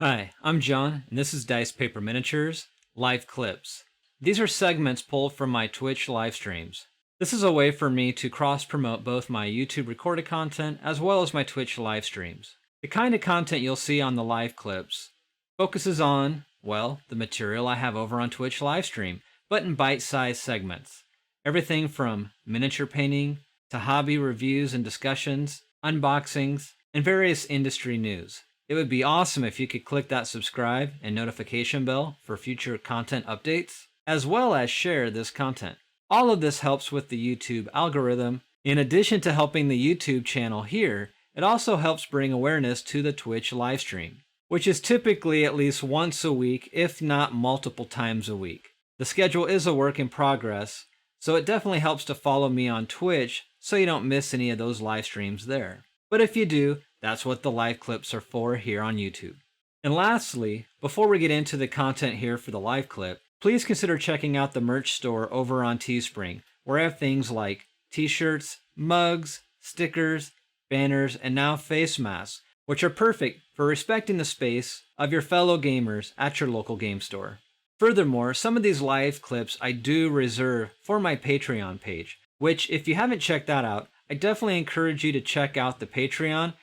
Hi, I'm John, and this is Dice Paper Miniatures Live Clips. These are segments pulled from my Twitch live streams. This is a way for me to cross-promote both my YouTube recorded content as well as my Twitch live streams. The kind of content you'll see on the live clips focuses on, well, the material I have over on Twitch live stream, but in bite-sized segments. Everything from miniature painting to hobby reviews and discussions, unboxings, and various industry news. It would be awesome if you could click that subscribe and notification bell for future content updates, as well as share this content. All of this helps with the YouTube algorithm. In addition to helping the YouTube channel here, it also helps bring awareness to the Twitch livestream, which is typically at least once a week, if not multiple times a week. The schedule is a work in progress, so it definitely helps to follow me on Twitch so you don't miss any of those live streams there. But if you do, that's what the live clips are for here on YouTube. And lastly, before we get into the content here for the live clip, please consider checking out the merch store over on Teespring, where I have things like t-shirts, mugs, stickers, banners, and now face masks, which are perfect for respecting the space of your fellow gamers at your local game store. Furthermore, some of these live clips I do reserve for my Patreon page, which if you haven't checked that out, I definitely encourage you to check out the Patreon,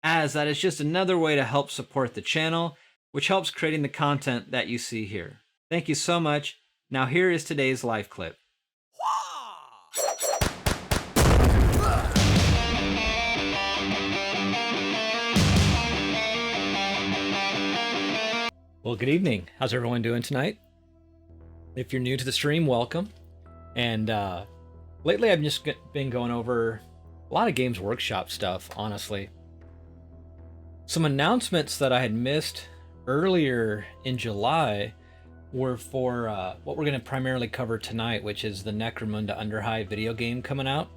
as that is just another way to help support the channel, which helps creating the content that you see here. Thank you so much. Now here is today's live clip. Well, good evening. How's everyone doing tonight? If you're new to the stream, welcome. And lately I've just been going over a lot of Games Workshop stuff, honestly. Some announcements that I had missed earlier in July were for what we're going to primarily cover tonight, which is the Necromunda Underhive video game coming out.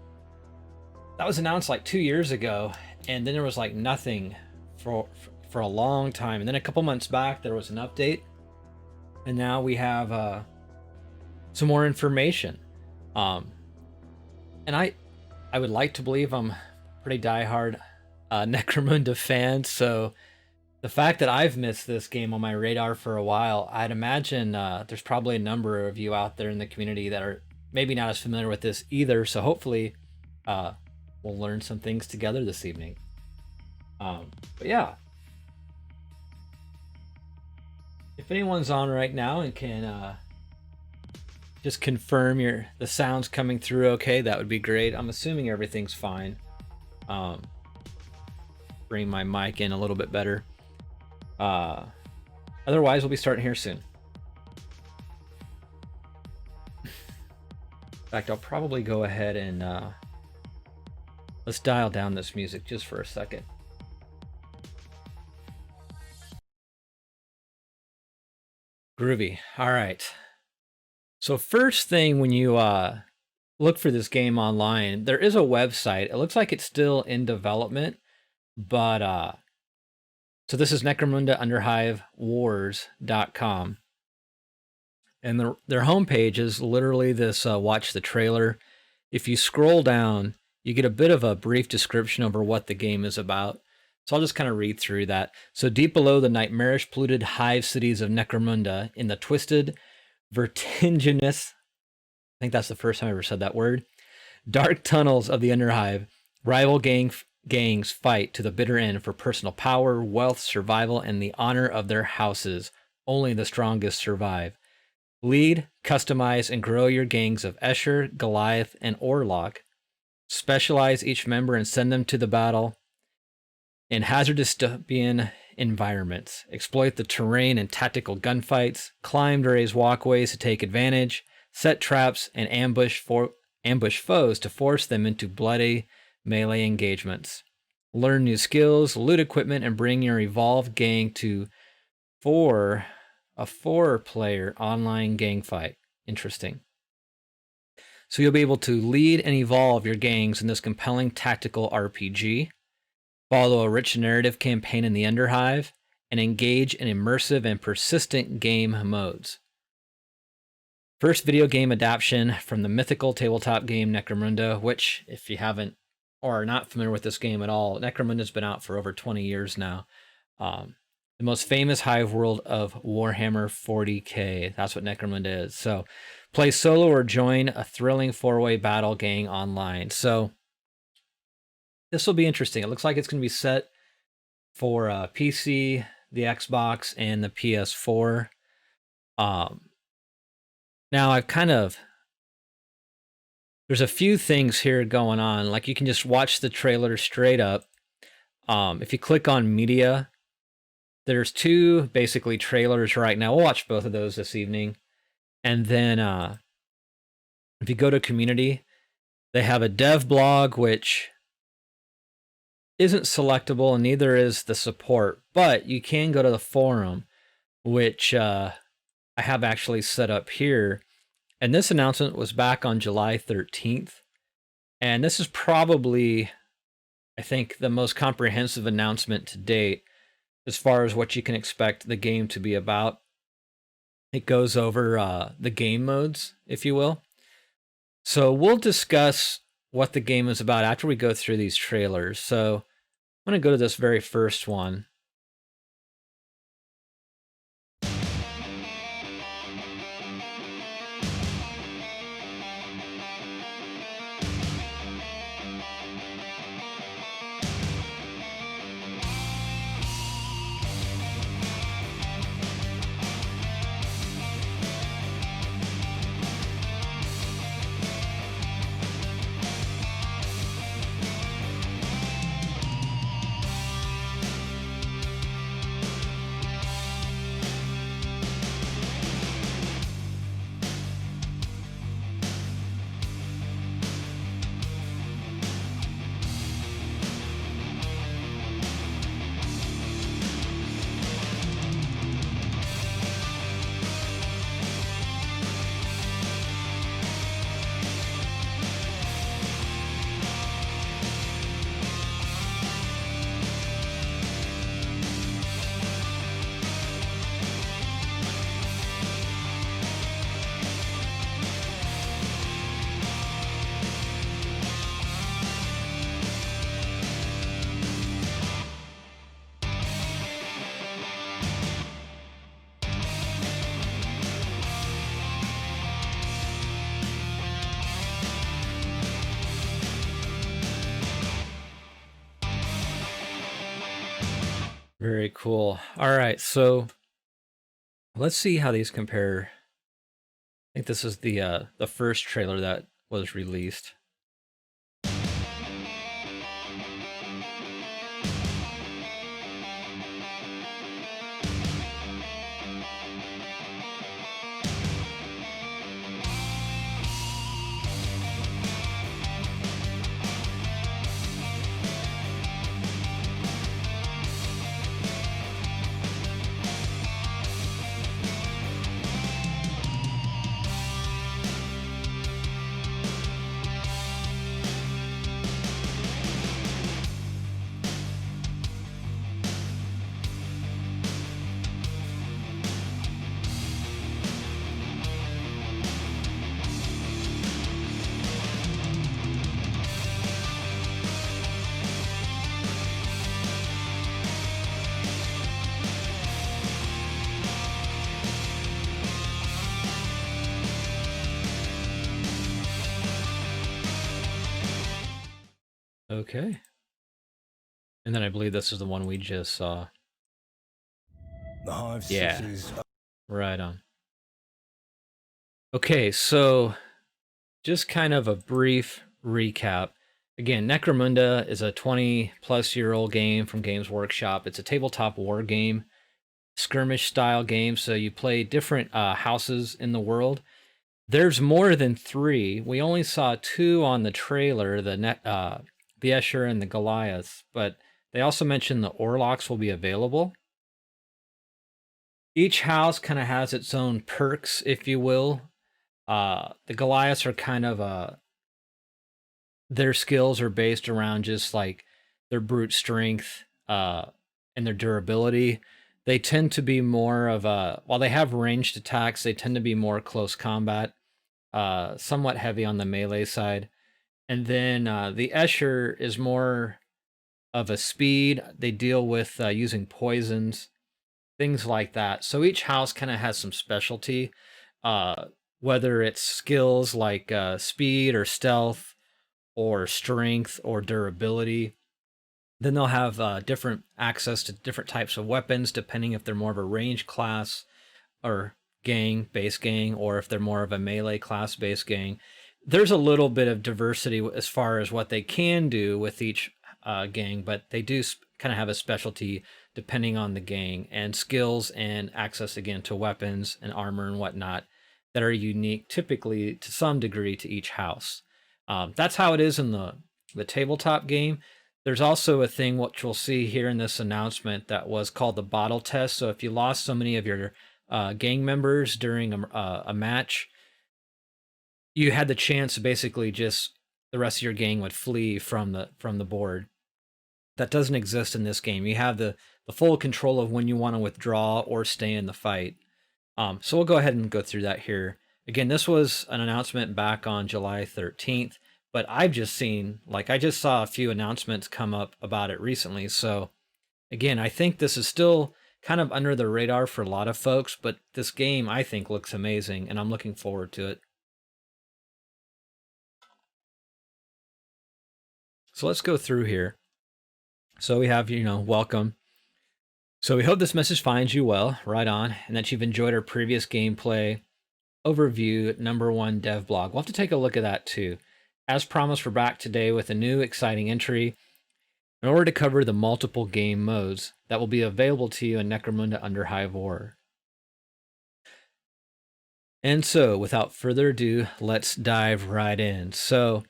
That was announced like 2 years ago, and then there was like nothing for a long time. And then a couple months back, there was an update, and now we have some more information. And I would like to believe I'm pretty diehard Necromunda fan, so the fact that I've missed this game on my radar for a while, I'd imagine there's probably a number of you out there in the community that are maybe not as familiar with this either, so hopefully we'll learn some things together this evening. But yeah, if anyone's on right now and can just confirm the sound's coming through okay, that would be great. I'm assuming everything's fine. Bring my mic in a little bit better. Otherwise, we'll be starting here soon. In fact, I'll probably go ahead and let's dial down this music just for a second. Groovy. All right. So first thing, when you look for this game online, there is a website. It looks like it's still in development, but so this is Necromunda Underhive Wars.com. And their homepage is literally this watch the trailer. If you scroll down, you get a bit of a brief description over what the game is about. So I'll just kind of read through that. So deep below the nightmarish polluted hive cities of Necromunda, in the twisted, vertiginous, I think that's the first time I ever said that word, dark tunnels of the Underhive, rival gangs fight to the bitter end for personal power, wealth, survival, and the honor of their houses. Only the strongest survive. Lead, customize, and grow your gangs of Escher, Goliath, and Orlok. Specialize each member and send them to the battle in hazardous dystopian environments. Exploit the terrain in tactical gunfights. Climb to raise walkways to take advantage. Set traps and ambush foes to force them into bloody melee engagements. Learn new skills, loot equipment, and bring your evolved gang to a four-player online gang fight. Interesting. So you'll be able to lead and evolve your gangs in this compelling tactical RPG, follow a rich narrative campaign in the Underhive, and engage in immersive and persistent game modes. First video game adaptation from the mythical tabletop game Necromunda, which, if you haven't or are not familiar with this game at all, Necromunda's been out for over 20 years now. the most famous hive world of Warhammer 40k. That's what Necromunda is. So play solo or join a thrilling 4-way battle gang online. So this will be interesting. It looks like it's going to be set for PC, the Xbox, and the PS4. Now I've there's a few things here going on. Like you can just watch the trailer straight up. If you click on media, there's two basically trailers right now. We'll watch both of those this evening. And then if you go to community, they have a dev blog, which isn't selectable, and neither is the support. But you can go to the forum, which I have actually set up here. And this announcement was back on July 13th. And this is probably, I think, the most comprehensive announcement to date as far as what you can expect the game to be about. It goes over the game modes, if you will. So we'll discuss what the game is about after we go through these trailers. So I'm going to go to this very first one. Very cool. All right, so let's see how these compare. I think this is the first trailer that was released. Okay. And then I believe this is the one we just saw. The Hive Yeah. cities. Right on. Okay, so just kind of a brief recap. Again, Necromunda is a 20-plus-year-old game from Games Workshop. It's a tabletop war game, skirmish-style game, so you play different houses in the world. There's more than 3. We only saw 2 on the trailer, the Escher and the Goliaths, but they also mentioned the Orlocks will be available. Each house kind of has its own perks, if you will. The Goliaths are kind of their skills are based around just like their brute strength and their durability. They tend to be more of while they have ranged attacks, they tend to be more close combat, somewhat heavy on the melee side. And then the Escher is more of a speed. They deal with using poisons. things like that. So each house kind of has some specialty, whether it's skills like speed or stealth or strength or durability. Then they'll have different access to different types of weapons, depending if they're more of a range class or base gang, or if they're more of a melee class base gang. There's a little bit of diversity as far as what they can do with each gang, but they do kind of have a specialty depending on the gang, and skills and access again to weapons and armor and whatnot that are unique typically to some degree to each house. That's how it is in the tabletop game. There's also a thing which we'll see here in this announcement that was called the bottle test. So if you lost so many of your gang members during a match, you had the chance to basically just the rest of your gang would flee from the board. That doesn't exist in this game. You have the full control of when you want to withdraw or stay in the fight. So we'll go ahead and go through that here. Again, this was an announcement back on July 13th, but I've just seen, like, I just saw a few announcements come up about it recently. So again, I think this is still kind of under the radar for a lot of folks, but this game I think looks amazing and I'm looking forward to it. So let's go through here. So we have, welcome. So we hope this message finds you well, right on, and that you've enjoyed our previous gameplay overview #1 dev blog. We'll have to take a look at that too. As promised, we're back today with a new exciting entry in order to cover the multiple game modes that will be available to you in Necromunda Underhive Wars. And so, without further ado, let's dive right in. So,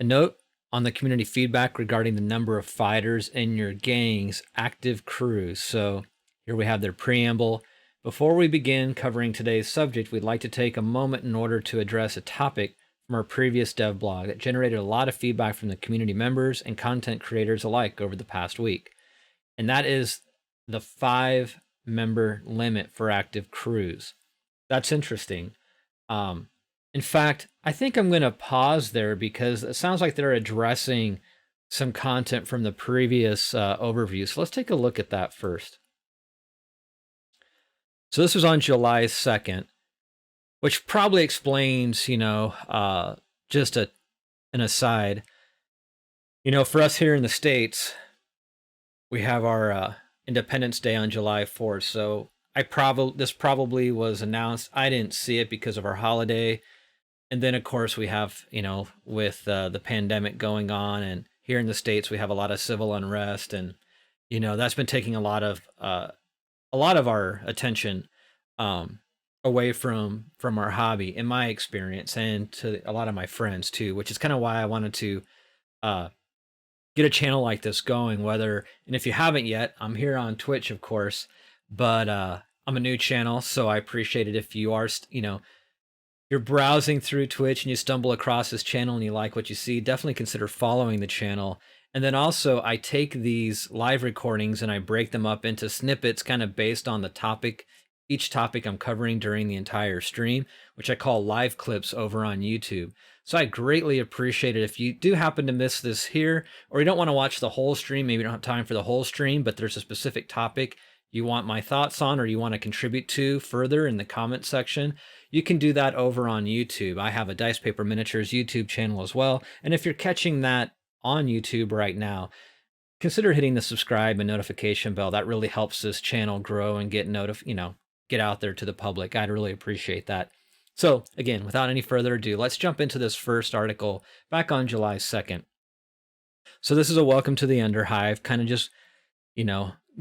a note on the community feedback regarding the number of fighters in your gang's active crews. So, here we have their preamble. Before we begin covering today's subject, we'd like to take a moment in order to address a topic from our previous dev blog that generated a lot of feedback from the community members and content creators alike over the past week. And that is the 5-member limit for active crews. That's interesting. In fact, I think I'm going to pause there because it sounds like they're addressing some content from the previous overview. So let's take a look at that first. So this was on July 2nd, which probably explains, just an aside. For us here in the States, we have our Independence Day on July 4th. So this probably was announced. I didn't see it because of our holiday. And then, of course, we have, with the pandemic going on, and here in the States, we have a lot of civil unrest, and, that's been taking a lot of our attention away from our hobby, in my experience, and to a lot of my friends too, which is kind of why I wanted to get a channel like this going. And if you haven't yet, I'm here on Twitch, of course, but I'm a new channel, so I appreciate it if you are, you're browsing through Twitch and you stumble across this channel and you like what you see, definitely consider following the channel. And then also, I take these live recordings and I break them up into snippets kind of based on the topic, each topic I'm covering during the entire stream, which I call live clips over on YouTube. So I greatly appreciate it if you do happen to miss this here, or you don't want to watch the whole stream, maybe you don't have time for the whole stream, but there's a specific topic you want my thoughts on, or you want to contribute to further in the comment section, you can do that over on YouTube. I have a Dice Paper Miniatures YouTube channel as well. And if you're catching that on YouTube right now, consider hitting the subscribe and notification bell. That really helps this channel grow and get out there to the public. I'd really appreciate that. So again, without any further ado, let's jump into this first article back on July 2nd. So this is a welcome to the Underhive, kind of just,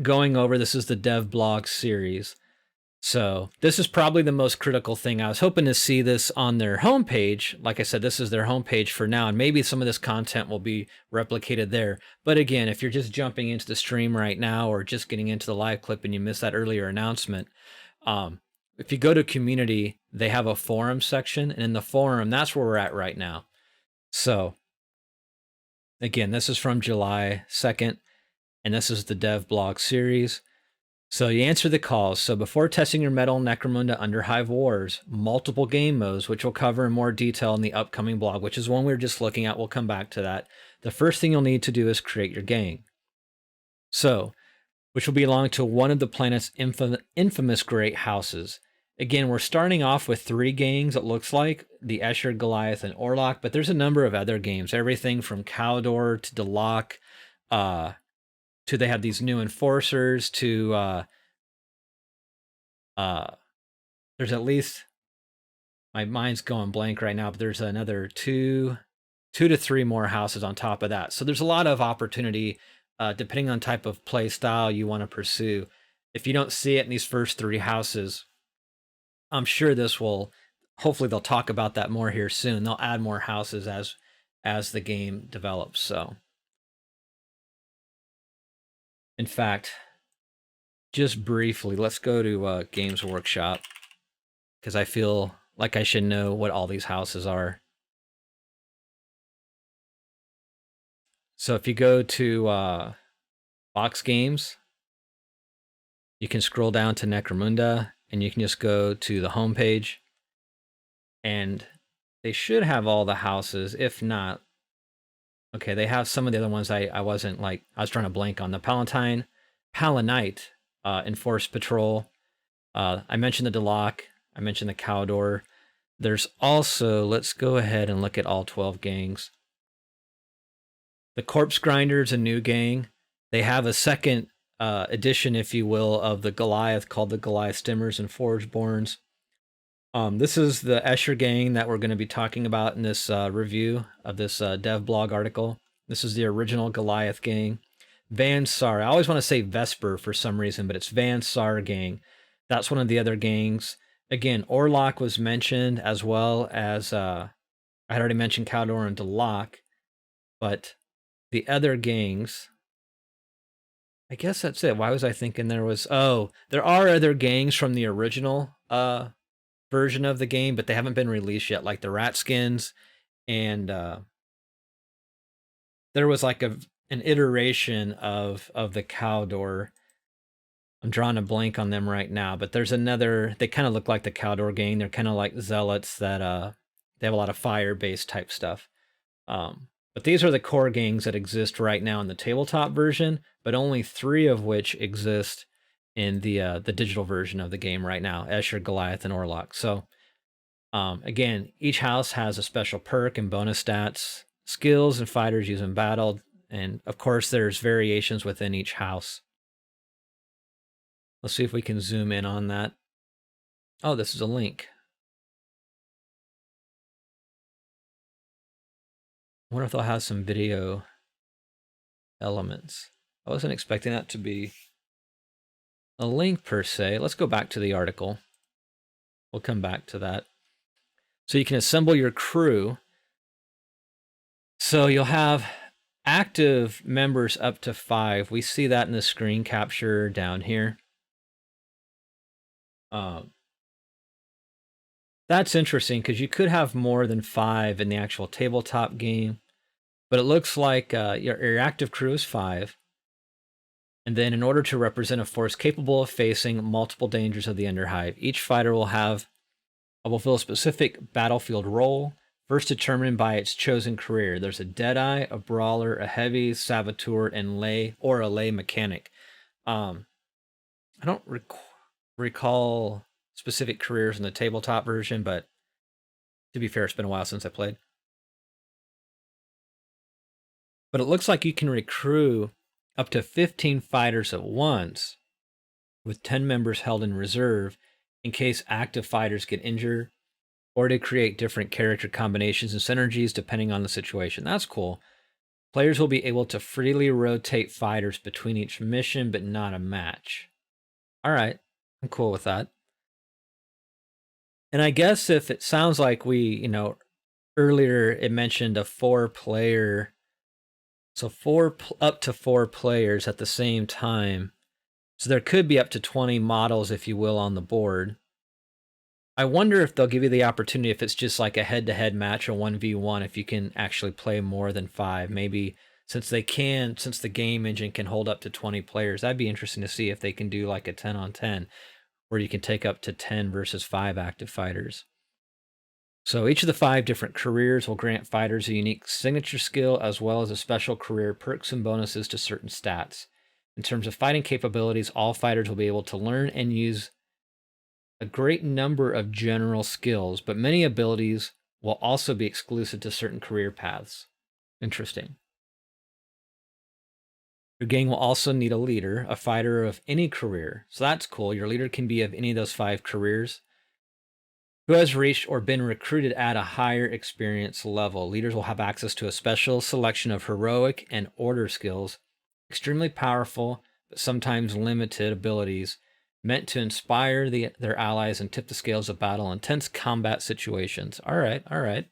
going over, this is the dev blog series. So this is probably the most critical thing. I was hoping to see this on their homepage. Like I said, this is their homepage for now, and maybe some of this content will be replicated there. But again, if you're just jumping into the stream right now or just getting into the live clip and you missed that earlier announcement, if you go to community, they have a forum section, and in the forum, that's where we're at right now. So again, this is from July 2nd. And this is the dev blog series. So you answer the calls. So before testing your metal in Necromunda Underhive Wars, multiple game modes, which we'll cover in more detail in the upcoming blog, which is one we were just looking at. We'll come back to that. The first thing you'll need to do is create your gang. So which will belong to one of the planet's infamous great houses. Again, we're starting off with 3 gangs, it looks like, the Escher, Goliath, and Orlok, but there's a number of other games, everything from Cawdor to Delok, to they have these new enforcers, to there's at least, my mind's going blank right now, but there's another 2 to 3 more houses on top of that. So there's a lot of opportunity, depending on type of play style you want to pursue. If you don't see it in these first 3 houses, I'm sure this will, hopefully they'll talk about that more here soon. They'll add more houses as the game develops. So, in fact, just briefly, let's go to Games Workshop, because I feel like I should know what all these houses are. So if you go to Box Games, you can scroll down to Necromunda, and you can just go to the home page, and they should have all the houses. If not, okay, they have some of the other ones I wasn't like, I was trying to blank on. The Palanite Enforced Patrol. I mentioned the Delok. I mentioned the Cawdor. There's also, let's go ahead and look at all 12 gangs. The Corpse Grinder's a new gang. They have a second edition, if you will, of the Goliath called the Goliath Stimmers and Forgeborns. This is the Escher gang that we're going to be talking about in this review of this dev blog article. This is the original Goliath gang. Van Sar, I always want to say Vesper for some reason, but it's Van Sar gang. That's one of the other gangs. Again, Orlok was mentioned, as well as I had already mentioned Cawdor and Delok, but the other gangs, I guess that's it. Why was I thinking there was... Oh, there are other gangs from the original version of the game, but they haven't been released yet, like the Ratskins, and there was like an iteration of the Cawdor. I'm drawing a blank on them right now, but there's another... They kind of look like the Cawdor gang. They're kind of like zealots that they have a lot of fire-based type stuff. But these are the core gangs that exist right now in the tabletop version, but only 3 of which exist in the digital version of the game right now: Escher, Goliath, and Orlok. So again, each house has a special perk and bonus stats, skills, and fighters used in battle, and of course there's variations within each house. Let's see if we can zoom in on that. Oh, this is a link. I wonder if they'll have some video elements. I wasn't expecting that to be a link per se. Let's go back to the article. We'll come back to that. So you can assemble your crew. So you'll have active members up to 5. We see that in the screen capture down here. That's interesting because you could have more than 5 in the actual tabletop game, but it looks like your active crew is 5. And then in order to represent a force capable of facing multiple dangers of the Underhive, each fighter will fill a specific battlefield role, first determined by its chosen career. There's a Deadeye, a Brawler, a Heavy, Saboteur, and a Lay mechanic. I don't recall specific careers in the tabletop version, but to be fair, it's been a while since I played. But it looks like you can recruit up to 15 fighters at once, with 10 members held in reserve in case active fighters get injured, or to create different character combinations and synergies depending on the situation. That's cool. Players will be able to freely rotate fighters between each mission, but not a match. All right, I'm cool with that. And I guess if it sounds like earlier it mentioned a 4-player, so up to 4 players at the same time. So there could be up to 20 models, if you will, on the board. I wonder if they'll give you the opportunity, if it's just like a head-to-head match, a 1v1, if you can actually play more than 5. Maybe since the game engine can hold up to 20 players, that'd be interesting to see if they can do like a 10-on-10, where you can take up to 10 versus 5 active fighters. So each of the 5 different careers will grant fighters a unique signature skill, as well as a special career perks and bonuses to certain stats. In terms of fighting capabilities, all fighters will be able to learn and use a great number of general skills, but many abilities will also be exclusive to certain career paths. Interesting. Your gang will also need a leader, a fighter of any career. So that's cool. Your leader can be of any of those 5 careers. Who has reached or been recruited at a higher experience level. Leaders will have access to a special selection of heroic and order skills, extremely powerful, but sometimes limited abilities meant to inspire their allies and tip the scales of battle in tense combat situations. All right, all right.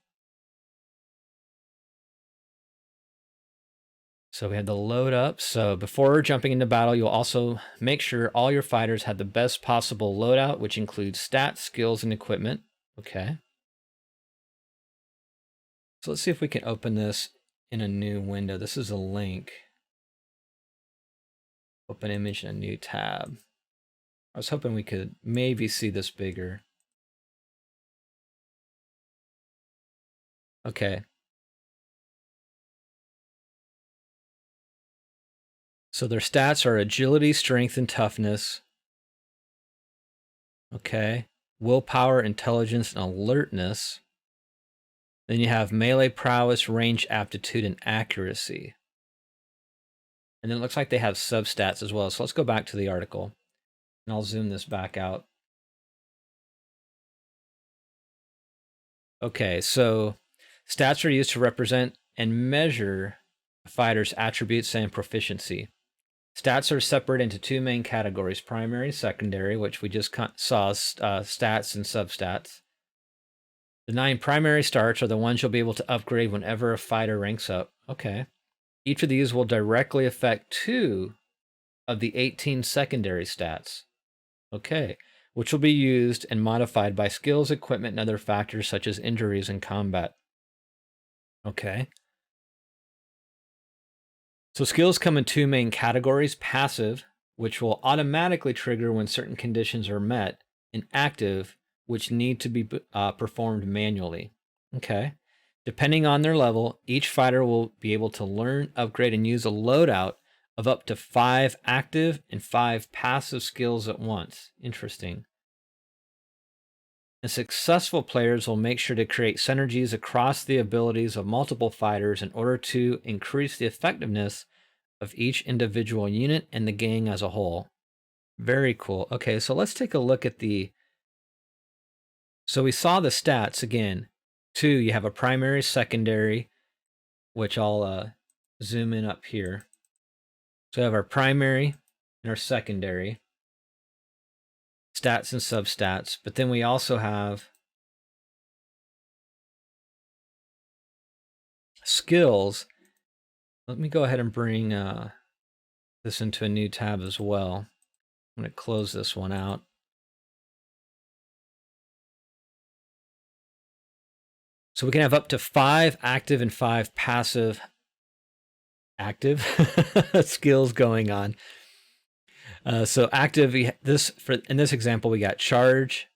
So we had the load up. So before jumping into battle, you'll also make sure all your fighters have the best possible loadout, which includes stats, skills, and equipment. Okay. So let's see if we can open this in a new window. This is a link. Open image in a new tab. I was hoping we could maybe see this bigger. Okay. So their stats are agility, strength, and toughness. Okay. Willpower, intelligence, and alertness. Then you have melee prowess, range aptitude, and accuracy. And then it looks like they have substats as well. So let's go back to the article. And I'll zoom this back out. Okay, so stats are used to represent and measure a fighter's attributes and proficiency. Stats are separated into 2 main categories, primary and secondary, which we just saw, stats and substats. The 9 primary starts are the ones you'll be able to upgrade whenever a fighter ranks up. Okay. Each of these will directly affect 2 of the 18 secondary stats. Okay. Which will be used and modified by skills, equipment, and other factors such as injuries in combat. Okay. So skills come in 2 main categories, passive, which will automatically trigger when certain conditions are met, and active, which need to be performed manually. Okay. Depending on their level, each fighter will be able to learn, upgrade, and use a loadout of up to 5 active and 5 passive skills at once. Interesting. And successful players will make sure to create synergies across the abilities of multiple fighters in order to increase the effectiveness of each individual unit and the gang as a whole. Very cool. Okay, so let's take a look at so we saw the stats again. 2, you have a primary, secondary, which I'll zoom in up here. So we have our primary and our secondary, stats and substats, but then we also have skills. Let me go ahead and bring this into a new tab as well. I'm going to close this one out. So we can have up to 5 active and 5 passive skills going on. So active, in this example, we got charge,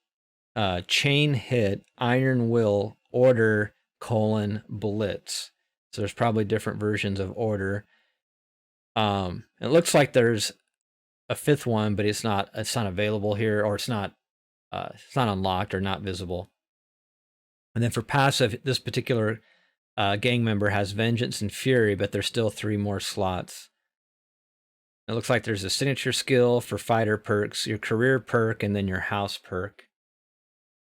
chain hit, iron will, order, blitz. So there's probably different versions of order. It looks like there's a 5th one, but it's not available here, or it's not unlocked or not visible. And then for passive, this particular gang member has vengeance and fury, but there's still 3 more slots. It looks like there's a signature skill for fighter perks, your career perk, and then your house perk.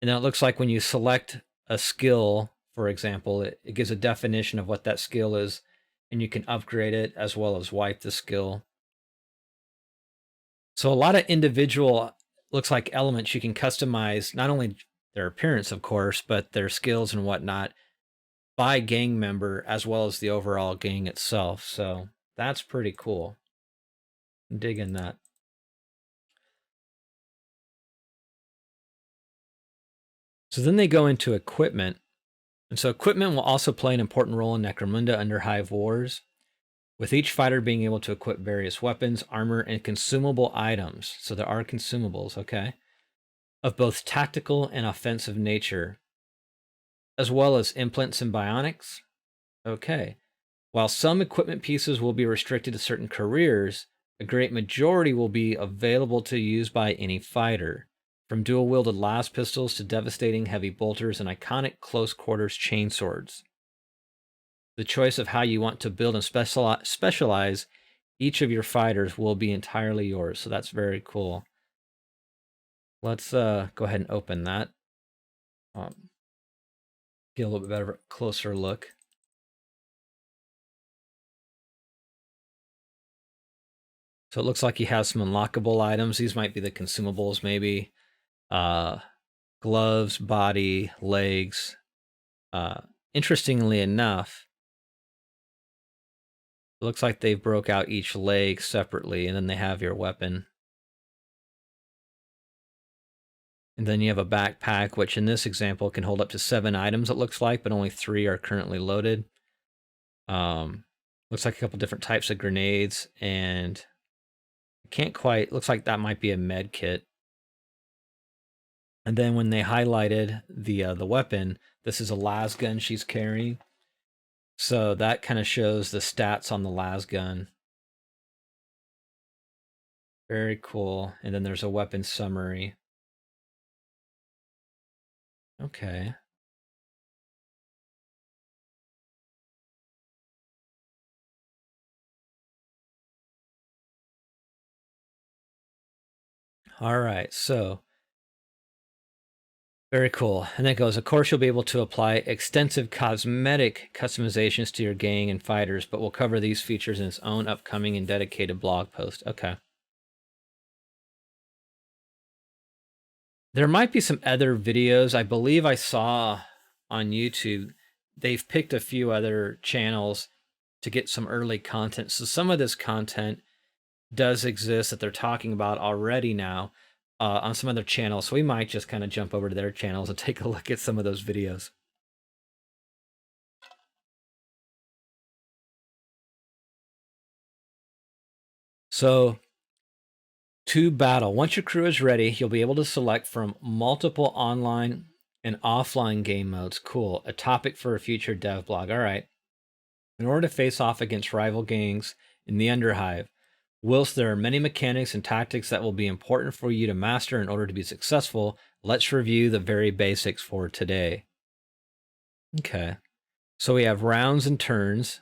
And then it looks like when you select a skill, for example, it gives a definition of what that skill is, and you can upgrade it as well as wipe the skill. So a lot of individual, looks like elements you can customize, not only their appearance, of course, but their skills and whatnot by gang member as well as the overall gang itself. So that's pretty cool. I'm digging that. So then they go into equipment. And so equipment will also play an important role in Necromunda Underhive Wars, with each fighter being able to equip various weapons, armor, and consumable items. So there are consumables, okay, of both tactical and offensive nature, as well as implants and bionics. Okay. While some equipment pieces will be restricted to certain careers, A great majority will be available to use by any fighter, from dual-wielded las pistols to devastating heavy bolters and iconic close-quarters chainswords. The choice of how you want to build and specialize each of your fighters will be entirely yours, so that's very cool. Let's go ahead and open that. Get a little bit better, closer look. So it looks like he has some unlockable items. These might be the consumables, maybe. Gloves, body, legs. Interestingly enough, it looks like they broke out each leg separately, and then they have your weapon. And then you have a backpack, which in this example can hold up to 7 items, it looks like, but only 3 are currently loaded. Looks like a couple different types of grenades, and can't quite, looks like that might be a med kit. And then when they highlighted the weapon, this is a las gun she's carrying. So that kind of shows the stats on the las gun. Very cool. And then there's a weapon summary. Okay. All right, so very cool. And then it goes, of course, you'll be able to apply extensive cosmetic customizations to your gang and fighters, but we'll cover these features in its own upcoming and dedicated blog post. Okay. There might be some other videos. I believe I saw on YouTube, they've picked a few other channels to get some early content. So some of this content does exist that they're talking about already now on some other channels. So we might just kind of jump over to their channels and take a look at some of those videos. So to battle, once your crew is ready, you'll be able to select from multiple online and offline game modes. Cool. A topic for a future dev blog. All right. In order to face off against rival gangs in the Underhive, whilst there are many mechanics and tactics that will be important for you to master in order to be successful, let's review the very basics for today. Okay. So we have rounds and turns.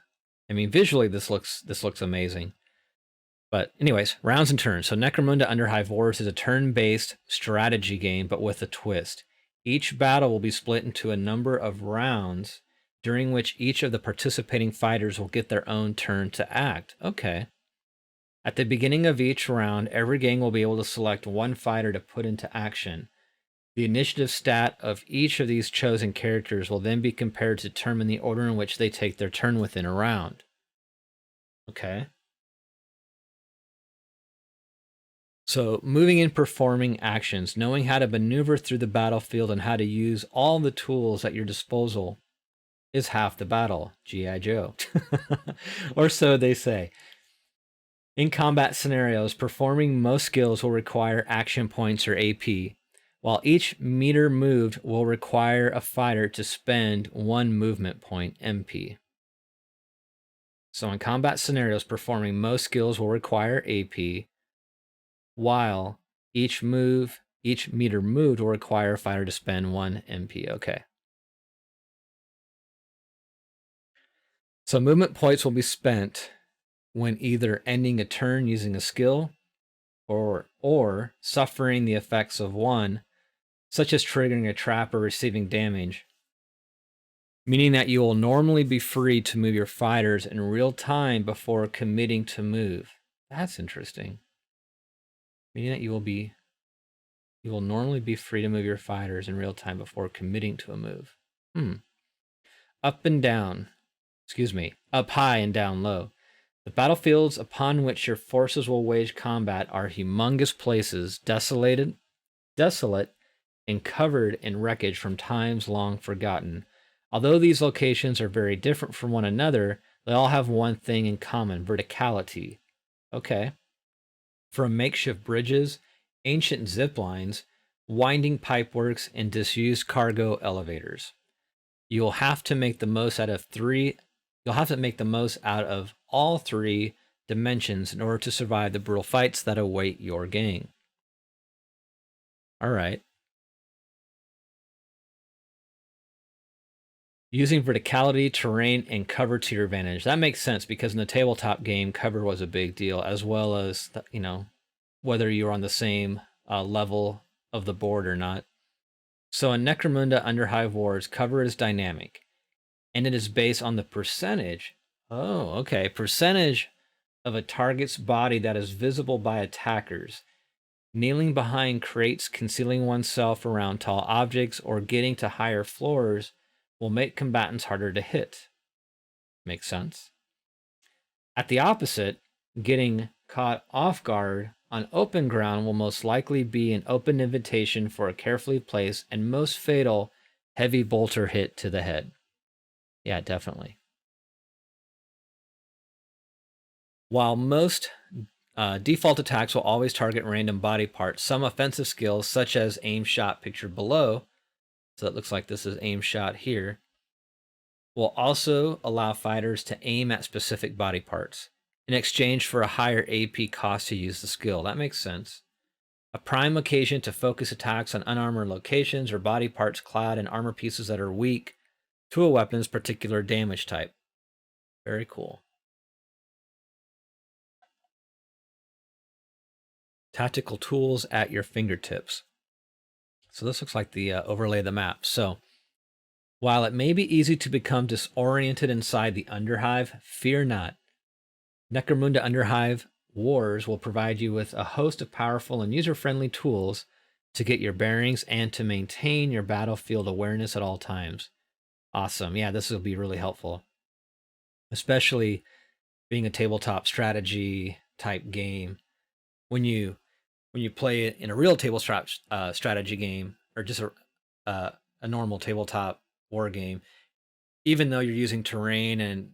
I mean, visually this looks amazing. But anyways, rounds and turns. So Necromunda Underhive Wars is a turn-based strategy game, but with a twist. Each battle will be split into a number of rounds, during which each of the participating fighters will get their own turn to act. Okay. At the beginning of each round, every gang will be able to select one fighter to put into action. The initiative stat of each of these chosen characters will then be compared to determine the order in which they take their turn within a round. Okay. So, moving and performing actions, knowing how to maneuver through the battlefield and how to use all the tools at your disposal is half the battle. G.I. Joe. Or so they say. In combat scenarios, performing most skills will require action points or AP, while each meter moved will require a fighter to spend 1 movement point, MP. So in combat scenarios, performing most skills will require AP, while each meter moved will require a fighter to spend 1 MP. Okay. So movement points will be spent when either ending a turn using a skill or suffering the effects of one, such as triggering a trap or receiving damage, meaning that you will normally be free to move your fighters in real time before committing to move. That's interesting. Meaning that you will normally be free to move your fighters in real time before committing to a move. Up high and down low. The battlefields upon which your forces will wage combat are humongous places, desolate, and covered in wreckage from times long forgotten. Although these locations are very different from one another, they all have one thing in common: verticality. Okay. From makeshift bridges, ancient zip lines, winding pipeworks, and disused cargo elevators. You'll have to make the most out of all 3 dimensions in order to survive the brutal fights that await your gang. All right. Using verticality, terrain, and cover to your advantage. That makes sense because in the tabletop game, cover was a big deal, as well as, whether you're on the same level of the board or not. So in Necromunda Underhive Wars, cover is dynamic, and it is based on the percentage. Oh, okay. Percentage of a target's body that is visible by attackers. Kneeling behind crates, concealing oneself around tall objects, or getting to higher floors will make combatants harder to hit. Makes sense. At the opposite, getting caught off guard on open ground will most likely be an open invitation for a carefully placed and most fatal heavy bolter hit to the head. Yeah, definitely. While most default attacks will always target random body parts, some offensive skills, such as aim shot pictured below, so it looks like this is aim shot here, will also allow fighters to aim at specific body parts in exchange for a higher AP cost to use the skill. That makes sense. A prime occasion to focus attacks on unarmored locations or body parts clad in armor pieces that are weak to a weapon's particular damage type. Very cool. Tactical tools at your fingertips. So this looks like the overlay of the map. So while it may be easy to become disoriented inside the Underhive, fear not. Necromunda Underhive Wars will provide you with a host of powerful and user-friendly tools to get your bearings and to maintain your battlefield awareness at all times. Awesome. Yeah, this will be really helpful, especially being a tabletop strategy type game. When you play it in a real tabletop strategy game, or just a normal tabletop war game, even though you're using terrain and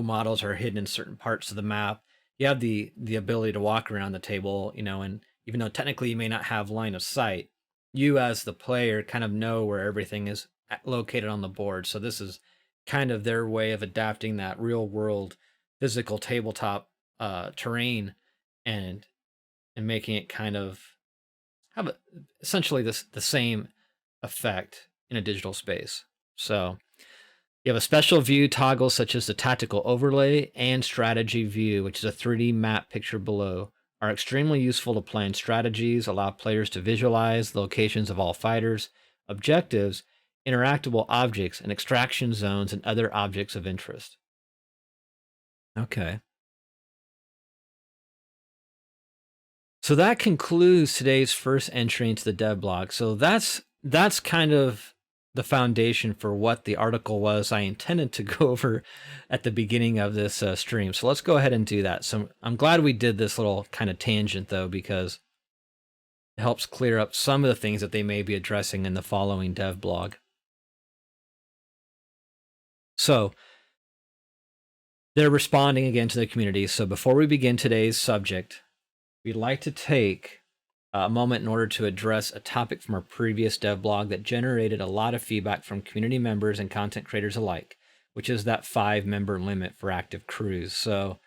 models are hidden in certain parts of the map, you have the ability to walk around the table, and even though technically you may not have line of sight, you as the player kind of know where everything is located on the board. So this is kind of their way of adapting that real world physical tabletop terrain and making it kind of have essentially the same effect in a digital space. So you have a special view toggle such as the tactical overlay and strategy view, which is a 3D map picture below, are extremely useful to plan strategies, allow players to visualize the locations of all fighters, objectives, interactable objects, and extraction zones and other objects of interest. Okay. So that concludes today's first entry into the dev blog. So that's kind of the foundation for what the article was I intended to go over at the beginning of this stream. So let's go ahead and do that. So I'm glad we did this little kind of tangent though, because it helps clear up some of the things that they may be addressing in the following dev blog. So they're responding again to the community. So before we begin today's subject, we'd like to take a moment in order to address a topic from our previous dev blog that generated a lot of feedback from community members and content creators alike, which is that 5-member limit for active crews. So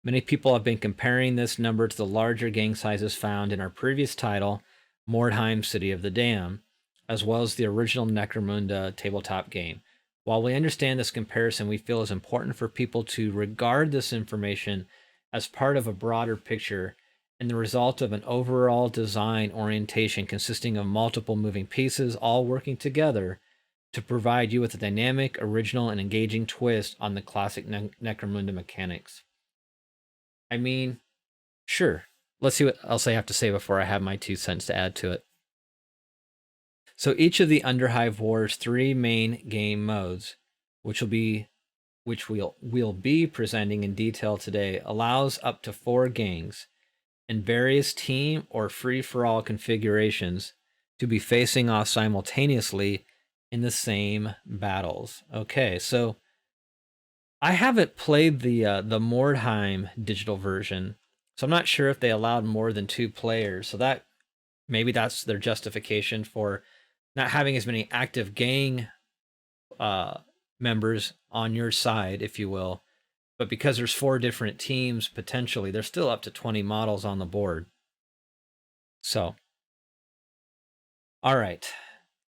many people have been comparing this number to the larger gang sizes found in our previous title, Mordheim City of the Dam, as well as the original Necromunda tabletop game. While we understand this comparison, we feel it's important for people to regard this information as part of a broader picture and the result of an overall design orientation consisting of multiple moving pieces all working together to provide you with a dynamic, original, and engaging twist on the classic Necromunda mechanics. I mean, sure. Let's see what else I have to say before I have my 2 cents to add to it. So each of the Underhive Wars 3 main game modes, which we'll be presenting in detail today, allows up to 4 gangs in various team or free-for-all configurations to be facing off simultaneously in the same battles. Okay, so I haven't played the Mordheim digital version, so I'm not sure if they allowed more than 2 players. So that maybe that's their justification for not having as many active gang members on your side, if you will. But because there's 4 different teams, potentially, there's still up to 20 models on the board. So, all right.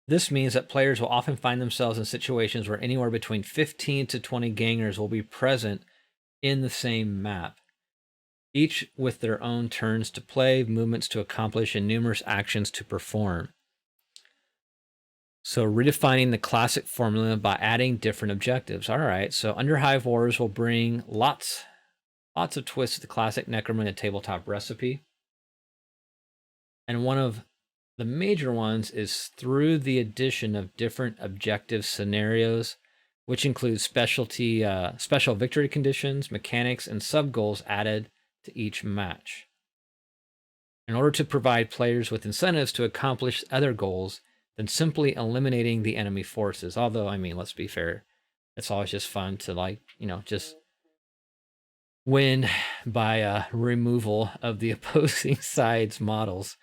This means that players will often find themselves in situations where anywhere between 15 to 20 gangers will be present in the same map, each with their own turns to play, movements to accomplish, and numerous actions to perform. So redefining the classic formula by adding different objectives. All right, so Underhive Wars will bring lots of twists to the classic Necromunda tabletop recipe. And one of the major ones is through the addition of different objective scenarios, which include special victory conditions, mechanics, and sub-goals added to each match. In order to provide players with incentives to accomplish other goals than simply eliminating the enemy forces. Although, I mean, let's be fair, it's always just fun to just win by removal of the opposing side's models.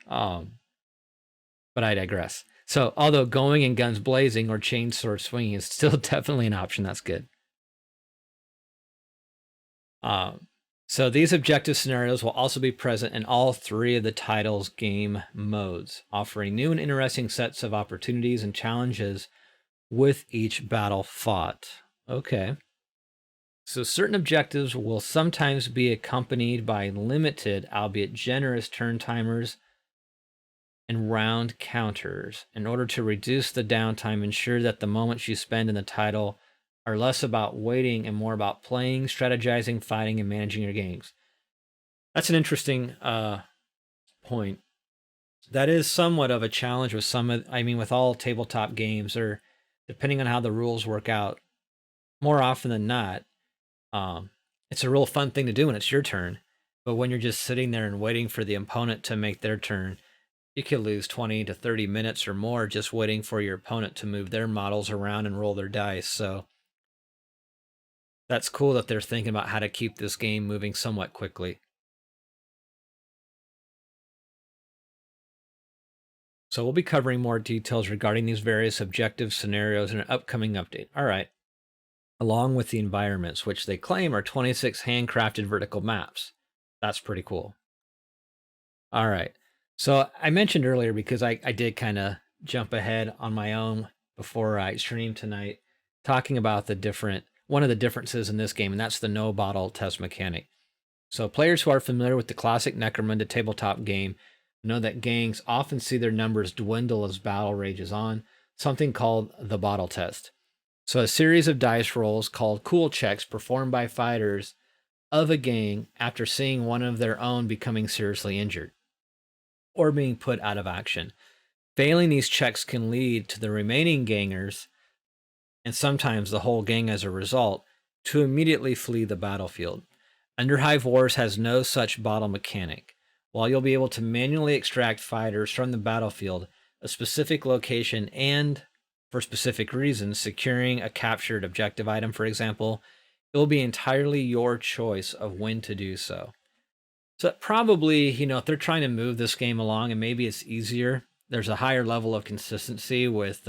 But I digress. So, although going and guns blazing or chainsword swinging is still definitely an option, that's good. So these objective scenarios will also be present in all 3 of the title's game modes, offering new and interesting sets of opportunities and challenges with each battle fought. Okay. So certain objectives will sometimes be accompanied by limited, albeit generous, turn timers and round counters in order to reduce the downtime, ensure that the moments you spend in the title are less about waiting and more about playing, strategizing, fighting, and managing your games. That's an interesting point. That is somewhat of a challenge with with all tabletop games, or depending on how the rules work out, more often than not, it's a real fun thing to do when it's your turn. But when you're just sitting there and waiting for the opponent to make their turn, you could lose 20 to 30 minutes or more just waiting for your opponent to move their models around and roll their dice. So that's cool that they're thinking about how to keep this game moving somewhat quickly. So we'll be covering more details regarding these various objective scenarios in an upcoming update. All right. Along with the environments, which they claim are 26 handcrafted vertical maps. That's pretty cool. All right. So I mentioned earlier, because I did kind of jump ahead on my own before I streamed tonight, talking about one of the differences in this game, and that's the no bottle test mechanic. So players who are familiar with the classic Necromunda tabletop game know that gangs often see their numbers dwindle as battle rages on, something called the bottle test. So a series of dice rolls called cool checks performed by fighters of a gang after seeing one of their own becoming seriously injured or being put out of action. Failing these checks can lead to the remaining gangers, and sometimes the whole gang as a result, to immediately flee the battlefield. Underhive Wars has no such bottle mechanic. While you'll be able to manually extract fighters from the battlefield, a specific location, and for specific reasons, securing a captured objective item, for example, it will be entirely your choice of when to do so. So probably, if they're trying to move this game along and maybe it's easier, there's a higher level of consistency with,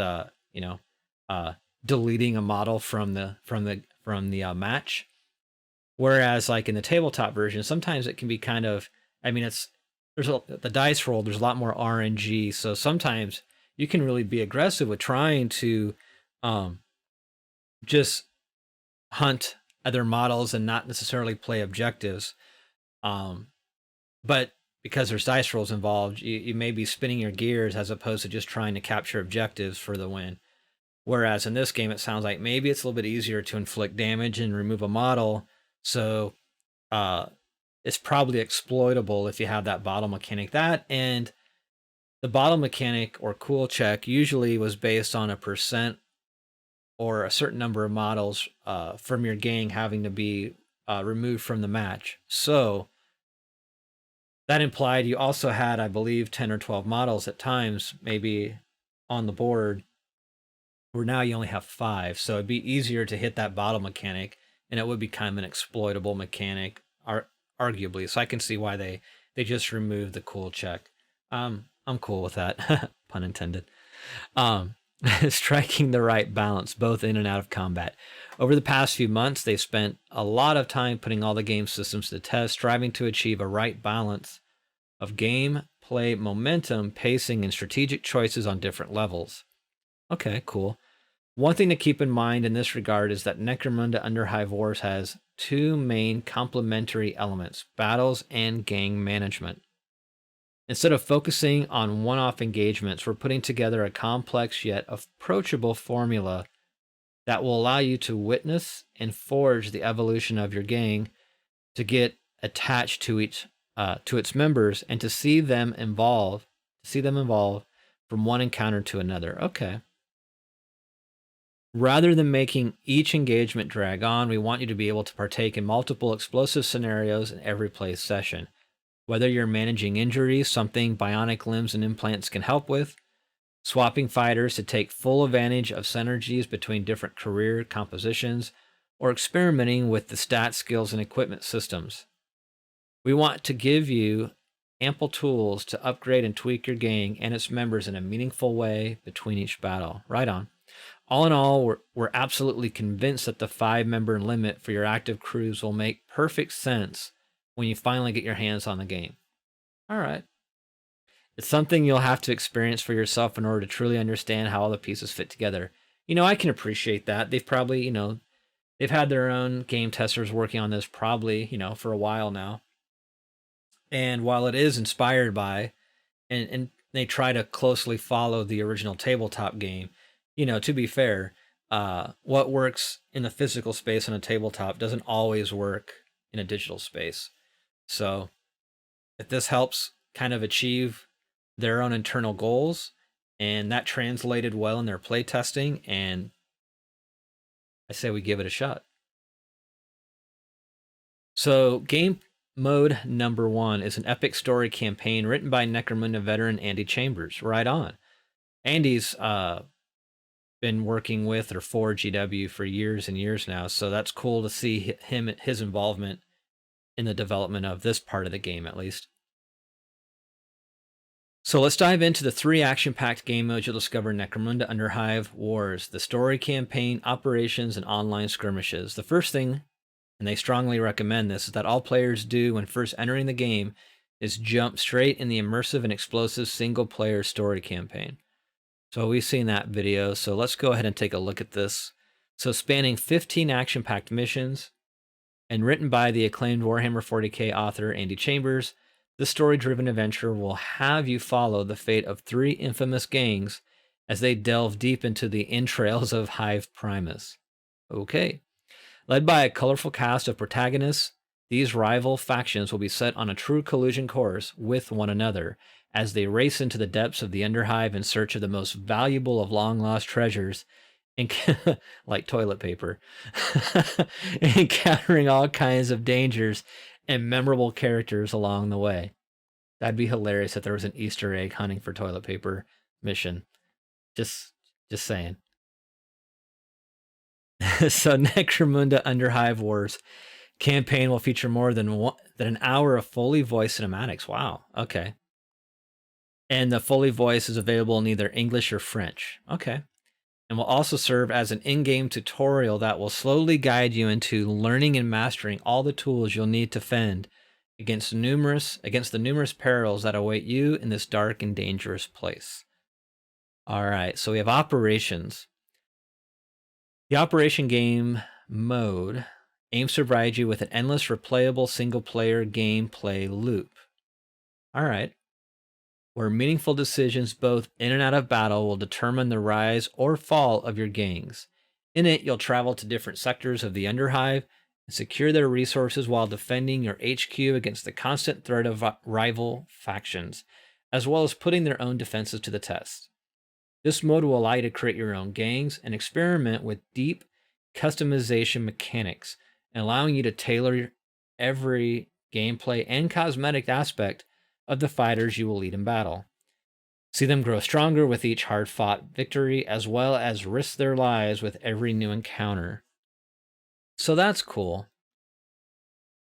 deleting a model from the match. Whereas like in the tabletop version, sometimes it can be kind of, the dice roll, there's a lot more RNG. So sometimes you can really be aggressive with trying to just hunt other models and not necessarily play objectives. But because there's dice rolls involved, you may be spinning your gears as opposed to just trying to capture objectives for the win. Whereas in this game, it sounds like maybe it's a little bit easier to inflict damage and remove a model. So it's probably exploitable if you have that bottle mechanic. That and the bottle mechanic or cool check usually was based on a percent or a certain number of models from your gang having to be removed from the match. So that implied you also had, I believe, 10 or 12 models at times, maybe on the board, where now you only have 5. So it'd be easier to hit that bottle mechanic, and it would be kind of an exploitable mechanic, arguably. So I can see why they just removed the cool check. I'm cool with that, pun intended. striking the right balance both in and out of combat. Over the past few months, they've spent a lot of time putting all the game systems to the test, striving to achieve a right balance of gameplay momentum, pacing, and strategic choices on different levels. Okay, cool. One thing to keep in mind in this regard is that Necromunda Underhive Wars has two main complementary elements: battles and gang management. Instead of focusing on one-off engagements, we're putting together a complex yet approachable formula that will allow you to witness and forge the evolution of your gang, to get attached to its members, and to see them evolve from one encounter to another. Okay. Rather than making each engagement drag on, we want you to be able to partake in multiple explosive scenarios in every play session. Whether you're managing injuries, something bionic limbs and implants can help with, swapping fighters to take full advantage of synergies between different career compositions, or experimenting with the stat skills and equipment systems. We want to give you ample tools to upgrade and tweak your gang and its members in a meaningful way between each battle. Right on. All in all, we're absolutely convinced that the 5-member limit for your active crews will make perfect sense when you finally get your hands on the game. All right. It's something you'll have to experience for yourself in order to truly understand how all the pieces fit together. I can appreciate that. They've probably, they've had their own game testers working on this probably, for a while now. And while it is inspired by, and they try to closely follow the original tabletop game, to be fair, what works in the physical space on a tabletop doesn't always work in a digital space. So if this helps kind of achieve their own internal goals, and that translated well in their play testing, and I say we give it a shot. So game mode number 1 is an epic story campaign written by Necromunda veteran Andy Chambers. Right on. Andy's been working with or for GW for years and years now, so that's cool to see his involvement in the development of this part of the game, at least. So let's dive into the 3 action-packed game modes you'll discover in Necromunda Underhive Wars: the story campaign, operations, and online skirmishes. The first thing, and they strongly recommend this, is that all players do when first entering the game is jump straight in the immersive and explosive single-player story campaign. So we've seen that video, so let's go ahead and take a look at this. So spanning 15 action-packed missions, and written by the acclaimed Warhammer 40k author Andy Chambers, this story-driven adventure will have you follow the fate of 3 infamous gangs as they delve deep into the entrails of Hive Primus. Okay. Led by a colorful cast of protagonists, these rival factions will be set on a true collision course with one another as they race into the depths of the Underhive in search of the most valuable of long-lost treasures, like toilet paper, encountering all kinds of dangers and memorable characters along the way. That'd be hilarious if there was an Easter egg hunting for toilet paper mission. Just saying. So Necromunda Underhive Wars campaign will feature more than an hour of fully voiced cinematics. Wow. Okay. And the fully voice is available in either English or French. Okay. And will also serve as an in-game tutorial that will slowly guide you into learning and mastering all the tools you'll need to fend against the numerous perils that await you in this dark and dangerous place. All right, so we have operations. The operation game mode aims to provide you with an endless replayable single-player gameplay loop. All right. Where meaningful decisions both in and out of battle will determine the rise or fall of your gangs. In it, you'll travel to different sectors of the Underhive and secure their resources while defending your HQ against the constant threat of rival factions, as well as putting their own defenses to the test. This mode will allow you to create your own gangs and experiment with deep customization mechanics, allowing you to tailor every gameplay and cosmetic aspect of the fighters you will lead in battle. See them grow stronger with each hard-fought victory, as well as risk their lives with every new encounter. So that's cool.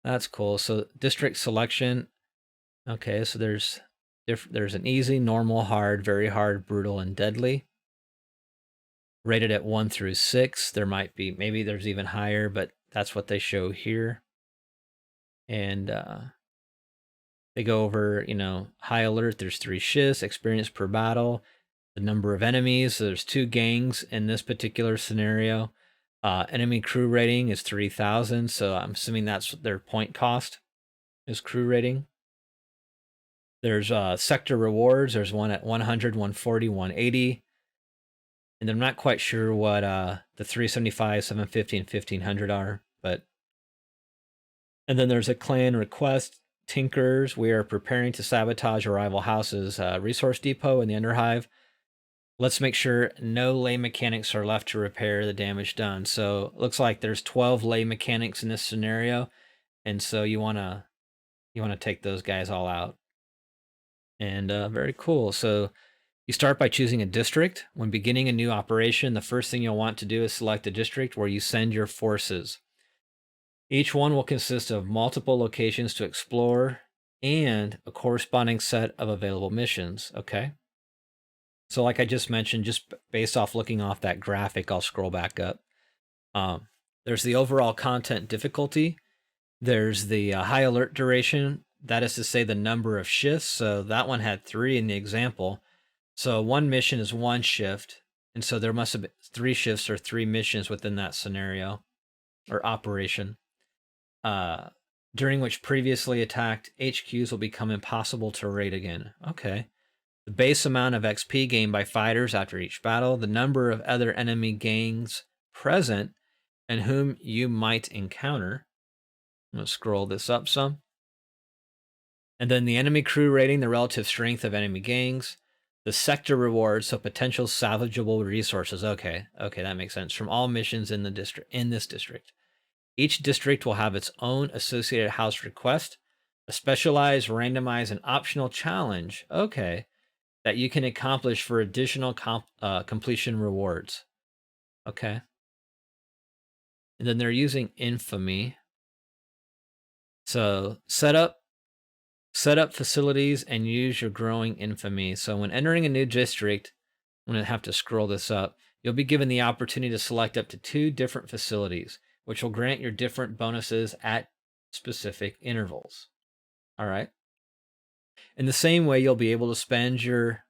That's cool. So district selection. Okay, so there's an easy, normal, hard, very hard, brutal, and deadly. rated at 1 through 6. There might be, maybe there's even higher, but that's what they show here. And they go over, high alert, there's 3 shifts, experience per battle, the number of enemies. So there's 2 gangs in this particular scenario. Enemy crew rating is 3,000, so I'm assuming that's their point cost is crew rating. There's sector rewards. There's one at 100, 140, 180. And I'm not quite sure what the 375, 750, and 1500 are, but. And then there's a clan request. Tinkers, we are preparing to sabotage a rival house's resource depot in the Underhive. Let's make sure no lay mechanics are left to repair the damage done. So it looks like there's 12 lay mechanics in this scenario, and so you wanna take those guys all out. And very cool. So you start by choosing a district. When beginning a new operation, the first thing you'll want to do is select a district where you send your forces. Each one will consist of multiple locations to explore and a corresponding set of available missions, okay? So like I just mentioned, just based off looking off that graphic, I'll scroll back up. There's the overall content difficulty. There's the high alert duration. That is to say the number of shifts. So that one had 3 in the example. So one mission is 1 shift. And so there must have been 3 shifts or 3 missions within that scenario or operation. During which previously attacked HQs will become impossible to raid again. Okay. The base amount of XP gained by fighters after each battle, the number of other enemy gangs present and whom you might encounter. I'm going to scroll this up some. And then the enemy crew rating, the relative strength of enemy gangs, the sector rewards, so potential salvageable resources. Okay, that makes sense. From all missions in this district. Each district will have its own associated house request, a specialized, randomized, and optional challenge. Okay. That you can accomplish for additional completion rewards. Okay. And then they're using infamy. So set up facilities and use your growing infamy. So when entering a new district, I'm going to have to scroll this up, you'll be given the opportunity to select up to 2 different facilities, which will grant your different bonuses at specific intervals. All right. In the same way, you'll be able to spend your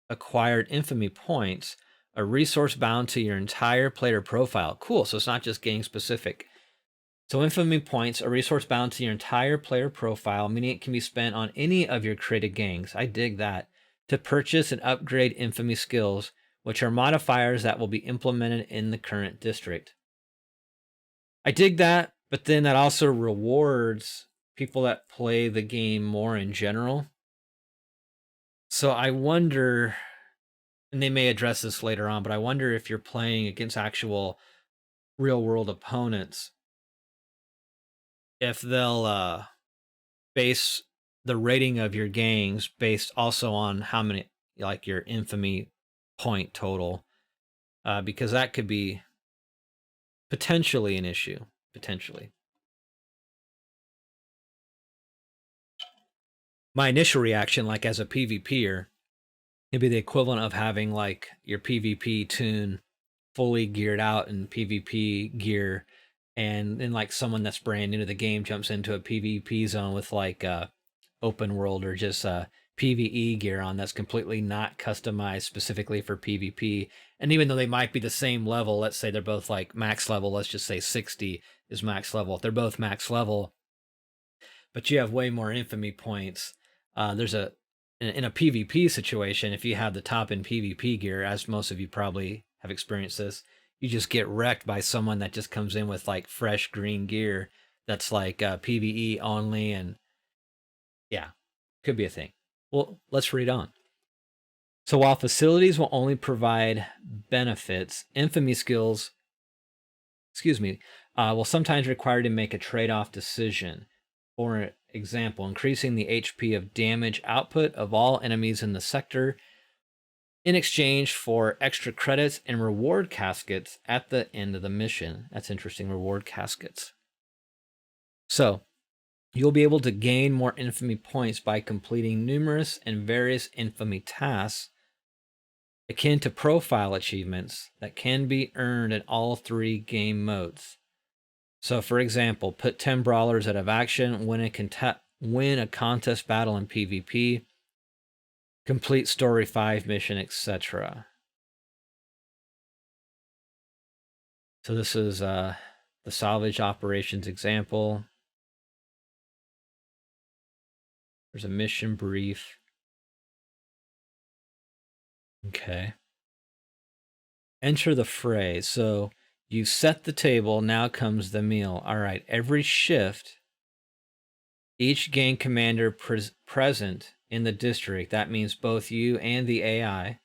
acquired infamy points, a resource bound to your entire player profile. Cool. So it's not just gang specific. So infamy points, a resource bound to your entire player profile, meaning it can be spent on any of your created gangs. I dig that. To purchase and upgrade infamy skills, which are modifiers that will be implemented in the current district. I dig that, but then that also rewards people that play the game more in general. So I wonder, and they may address this later on, but I wonder if you're playing against actual real world opponents, if they'll base the rating of your gangs based also on how many, like your infamy point total, because that could be potentially an issue, potentially. My initial reaction, like as a PvPer, it'd be the equivalent of having like your PvP toon fully geared out in PvP gear, and then like someone that's brand new to the game jumps into a PvP zone with like open world or just PvE gear on that's completely not customized specifically for PvP. And even though they might be the same level, let's say they're both like max level, let's just say 60 is max level. If they're both max level, but you have way more infamy points, there's in a PvP situation, if you have the top in PvP gear, as most of you probably have experienced this, you just get wrecked by someone that just comes in with like fresh green gear that's like PvE only, and yeah, could be a thing. Well, let's read on. So while facilities will only provide benefits, infamy skills, will sometimes require you to make a trade-off decision. For example, increasing the HP of damage output of all enemies in the sector in exchange for extra credits and reward caskets at the end of the mission. That's interesting, reward caskets. So you'll be able to gain more infamy points by completing numerous and various infamy tasks akin to profile achievements that can be earned in all 3 game modes. So, for example, put 10 brawlers out of action, win a contest battle in PvP, complete story 5 mission, etc. So this is the salvage operations example. There's a mission brief. Okay. Enter the fray. So you set the table, now comes the meal. All right, every shift, each gang commander present in the district, that means both you and the AI,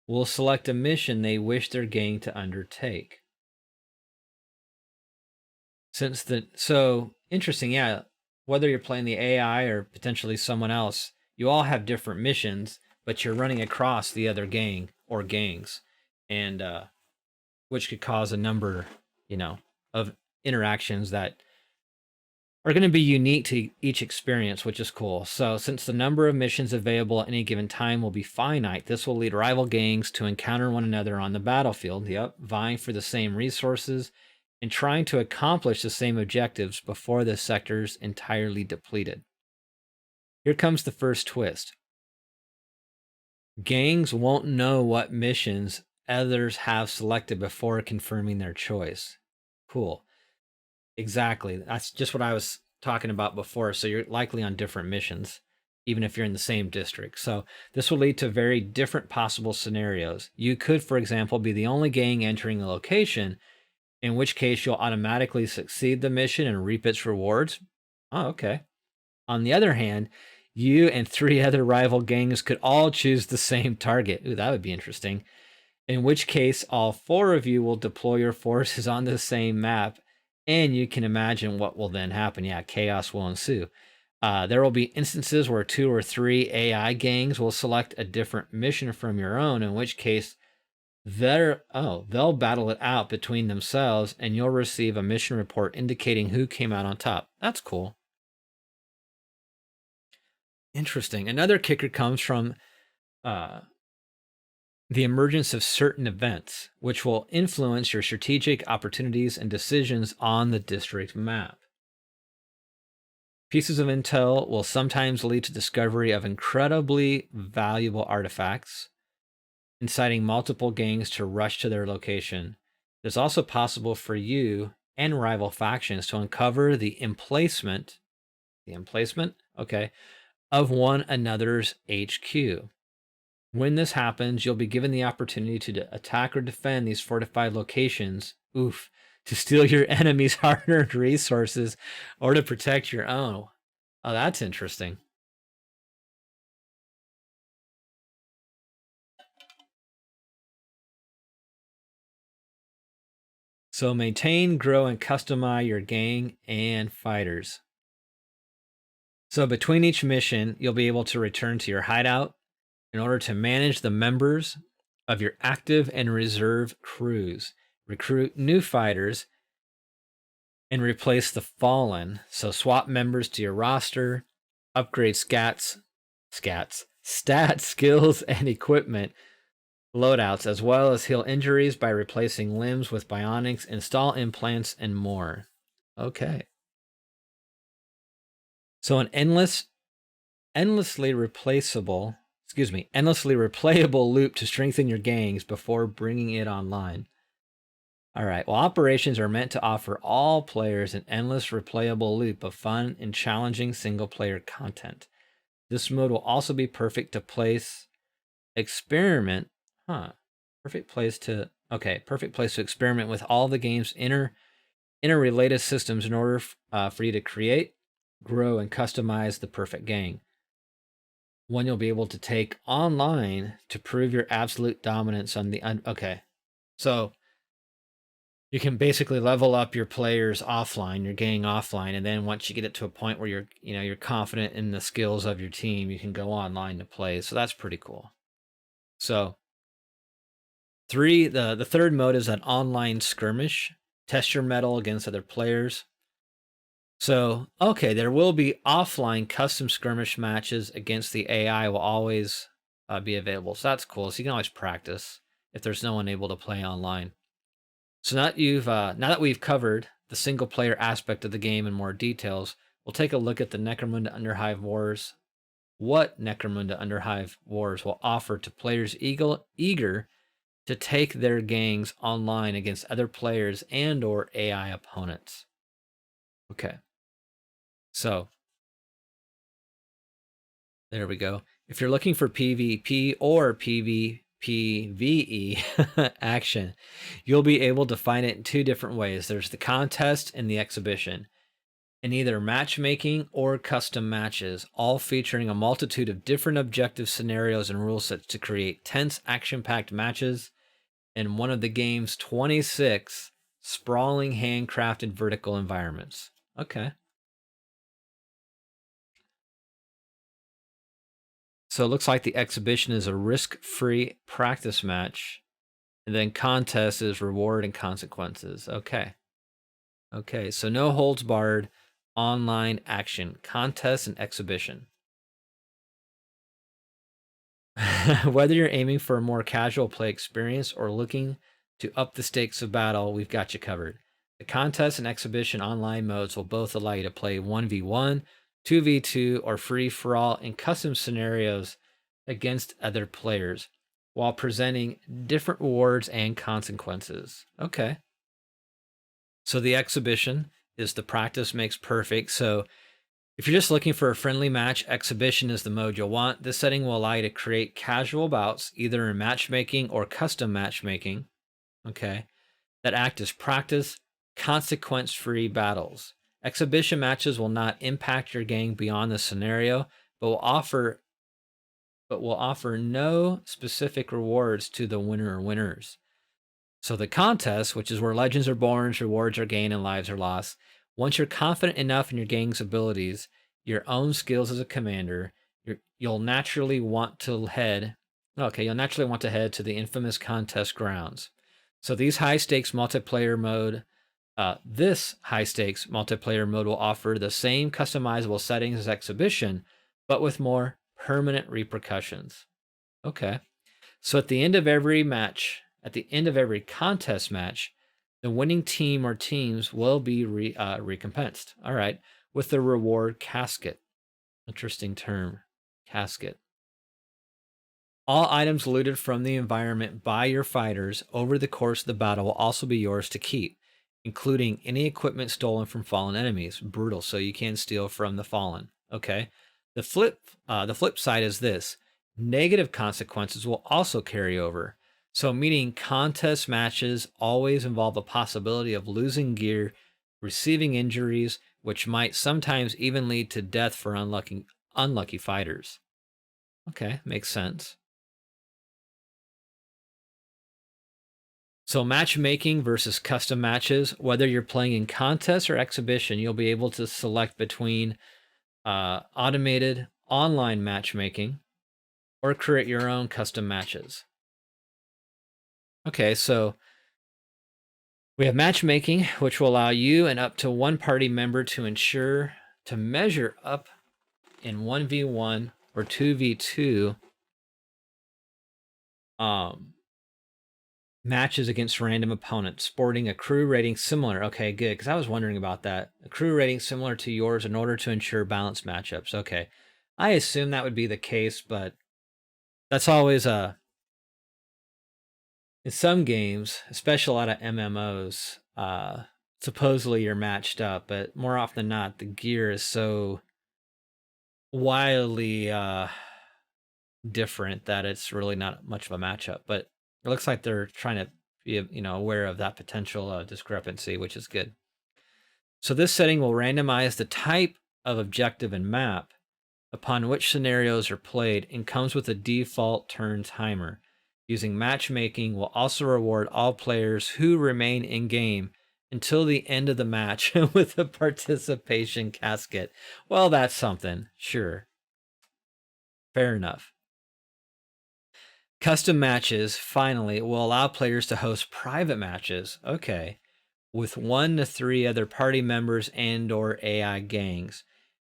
will select a mission they wish their gang to undertake. So interesting, yeah. Whether you're playing the AI or potentially someone else, you all have different missions, but you're running across the other gang or gangs, and which could cause a number, of interactions that are going to be unique to each experience, which is cool. So since the number of missions available at any given time will be finite, this will lead rival gangs to encounter one another on the battlefield, vying for the same resources and trying to accomplish the same objectives before the sector's entirely depleted. Here comes the first twist. Gangs won't know what missions others have selected before confirming their choice. Cool. Exactly. That's just what I was talking about before. So you're likely on different missions, even if you're in the same district. So this will lead to very different possible scenarios. You could, for example, be the only gang entering a location, in which case you'll automatically succeed the mission and reap its rewards. Oh, okay. On the other hand, you and 3 other rival gangs could all choose the same target. Ooh, that would be interesting. In which case, all 4 of you will deploy your forces on the same map, and you can imagine what will then happen. Yeah, chaos will ensue. There will be instances where 2 or 3 AI gangs will select a different mission from your own, in which case they'll battle it out between themselves, and you'll receive a mission report indicating who came out on top. That's cool. Interesting. Another kicker comes from the emergence of certain events, which will influence your strategic opportunities and decisions on the district map. Pieces of intel will sometimes lead to discovery of incredibly valuable artifacts, inciting multiple gangs to rush to their location. It's also possible for you and rival factions to uncover the emplacement, of one another's HQ. When this happens, you'll be given the opportunity to attack or defend these fortified locations, to steal your enemy's hard-earned resources or to protect your own. Oh, that's interesting. So maintain, grow, and customize your gang and fighters. So between each mission, you'll be able to return to your hideout in order to manage the members of your active and reserve crews, recruit new fighters, and replace the fallen. So swap members to your roster, upgrade stats, skills, and equipment loadouts, as well as heal injuries by replacing limbs with bionics, install implants, and more. Okay. So an endlessly replayable loop to strengthen your gangs before bringing it online. All right. Well, operations are meant to offer all players an endless replayable loop of fun and challenging single-player content. This mode will also be perfect to experiment. Perfect place to experiment with all the game's interrelated systems in order for you to create, grow, and customize the perfect gang. One you'll be able to take online to prove your absolute dominance on the so you can basically level up your players offline, your gang offline, and then once you get it to a point where you're confident in the skills of your team, you can go online to play. So that's pretty cool. So the third mode is an online skirmish. Test your mettle against other players. So, there will be offline custom skirmish matches against the AI will always be available. So that's cool. So you can always practice if there's no one able to play online. So now that we've covered the single player aspect of the game in more details, we'll take a look at the Necromunda Underhive Wars. What Necromunda Underhive Wars will offer to players eager to take their gangs online against other players and or AI opponents. Okay. So there we go. If you're looking for PvP or PvPvE action, you'll be able to find it in two different ways. There's the contest and the exhibition, in either matchmaking or custom matches, all featuring a multitude of different objective scenarios and rule sets to create tense, action-packed matches in one of the game's 26 sprawling, handcrafted vertical environments. Okay. So it looks like the exhibition is a risk-free practice match, and then contest is reward and consequences. Okay. Okay, so no holds barred online action, contest and exhibition. Whether you're aiming for a more casual play experience or looking to up the stakes of battle, we've got you covered. The contest and exhibition online modes will both allow you to play 1v1, 2v2, or free-for-all in custom scenarios against other players, while presenting different rewards and consequences. Okay. So the exhibition is the practice makes perfect. So if you're just looking for a friendly match, exhibition is the mode you'll want. This setting will allow you to create casual bouts, either in matchmaking or custom matchmaking, okay, that act as practice, consequence-free battles. Exhibition matches will not impact your gang beyond the scenario, but will offer no specific rewards to the winner or winners. So the contest, which is where legends are born, rewards are gained, and lives are lost. Once you're confident enough in your gang's abilities, your own skills as a commander, you'll naturally want to head. Okay, you'll naturally want to head to the infamous contest grounds. So these high stakes multiplayer mode, this high stakes multiplayer mode will offer the same customizable settings as exhibition, but with more permanent repercussions. Okay, so at the end of every match, at the end of every contest match, the winning team or teams will be recompensed. All right, with the reward casket. Interesting term, casket. All items looted from the environment by your fighters over the course of the battle will also be yours to keep, including any equipment stolen from fallen enemies. Brutal, so you can steal from the fallen. Okay. The flip side is this: negative consequences will also carry over. So, meaning contest matches always involve a possibility of losing gear, receiving injuries, which might sometimes even lead to death for unlucky fighters. Okay, makes sense. So matchmaking versus custom matches, whether you're playing in contest or exhibition, you'll be able to select between automated online matchmaking or create your own custom matches. Okay, so we have matchmaking, which will allow you and up to one party member to measure up in 1v1 or 2v2 matches against random opponents, sporting a crew rating similar. Okay, good, because I was wondering about that. A crew rating similar to yours in order to ensure balanced matchups. Okay, I assume that would be the case, but that's always in some games, especially a lot of MMOs, supposedly you're matched up, but more often than not, the gear is so wildly different that it's really not much of a matchup. But it looks like they're trying to be, aware of that potential discrepancy, which is good. So this setting will randomize the type of objective and map upon which scenarios are played and comes with a default turn timer. Using matchmaking will also reward all players who remain in game until the end of the match with a participation casket. Well, that's something, sure. Fair enough. Custom matches, finally, will allow players to host private matches, okay, with 1 to 3 other party members and or AI gangs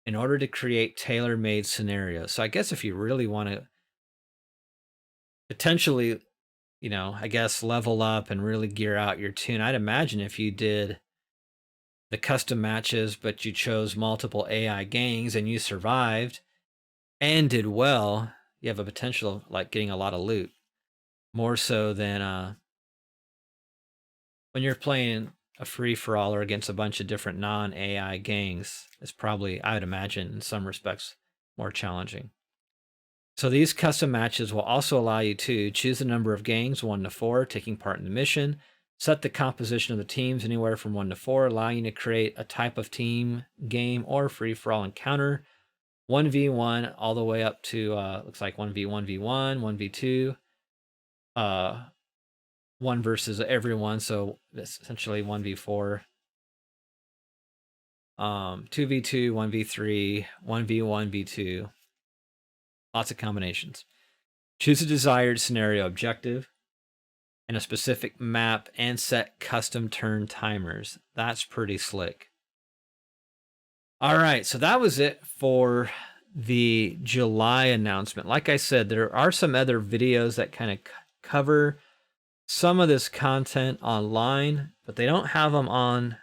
in order to create tailor-made scenarios. So I guess if you really want to potentially, you know, I guess level up and really gear out your tune. I'd imagine if you did the custom matches, but you chose multiple AI gangs and you survived and did well, you have a potential of like getting a lot of loot. More so than when you're playing a free for all or against a bunch of different non AI gangs. It's probably, I would imagine, in some respects, more challenging. So these custom matches will also allow you to choose the number of gangs, 1 to 4, taking part in the mission, set the composition of the teams anywhere from 1 to 4, allowing you to create a type of team, game, or free-for-all encounter, 1v1 all the way up to, looks like 1v1v1, 1v2, 1 versus everyone, so essentially 1v4, 2v2, 1v3, 1v1v2, lots of combinations. Choose a desired scenario objective and a specific map and set custom turn timers. That's pretty slick. All right, so that was it for the July announcement. Like I said, there are some other videos that kind of cover some of this content online, but they don't have them on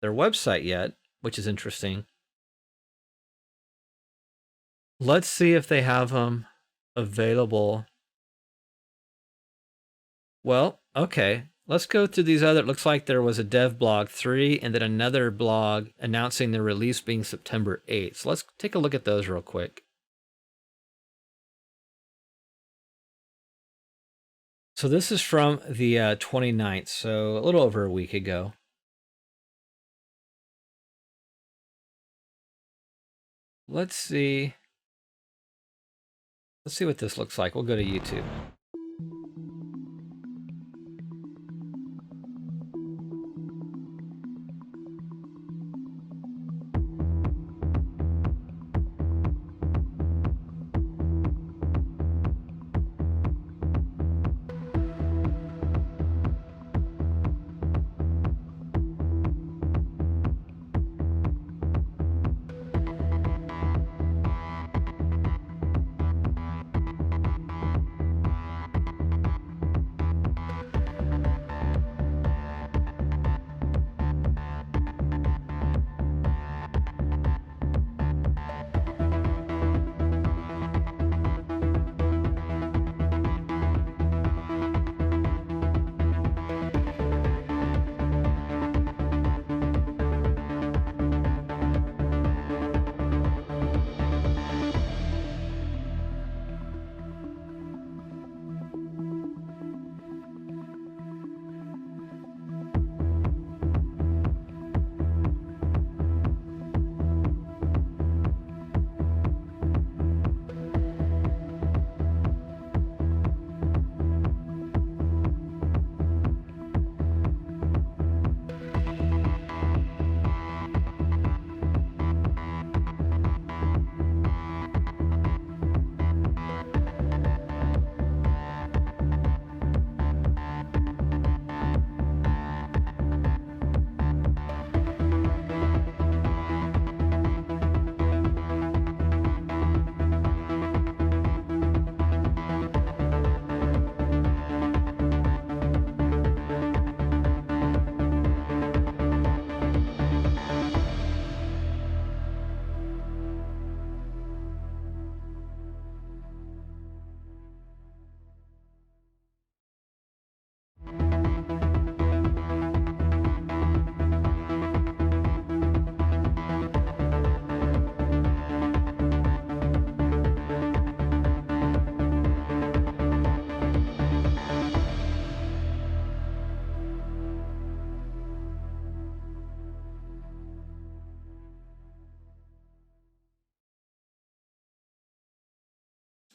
their website yet, which is interesting. Let's see if they have them available. Well, okay. Let's go through these other. It looks like there was a dev blog 3 and then another blog announcing the release being September 8th. So let's take a look at those real quick. So this is from the 29th, so a little over a week ago. Let's see. Let's see what this looks like. We'll go to YouTube.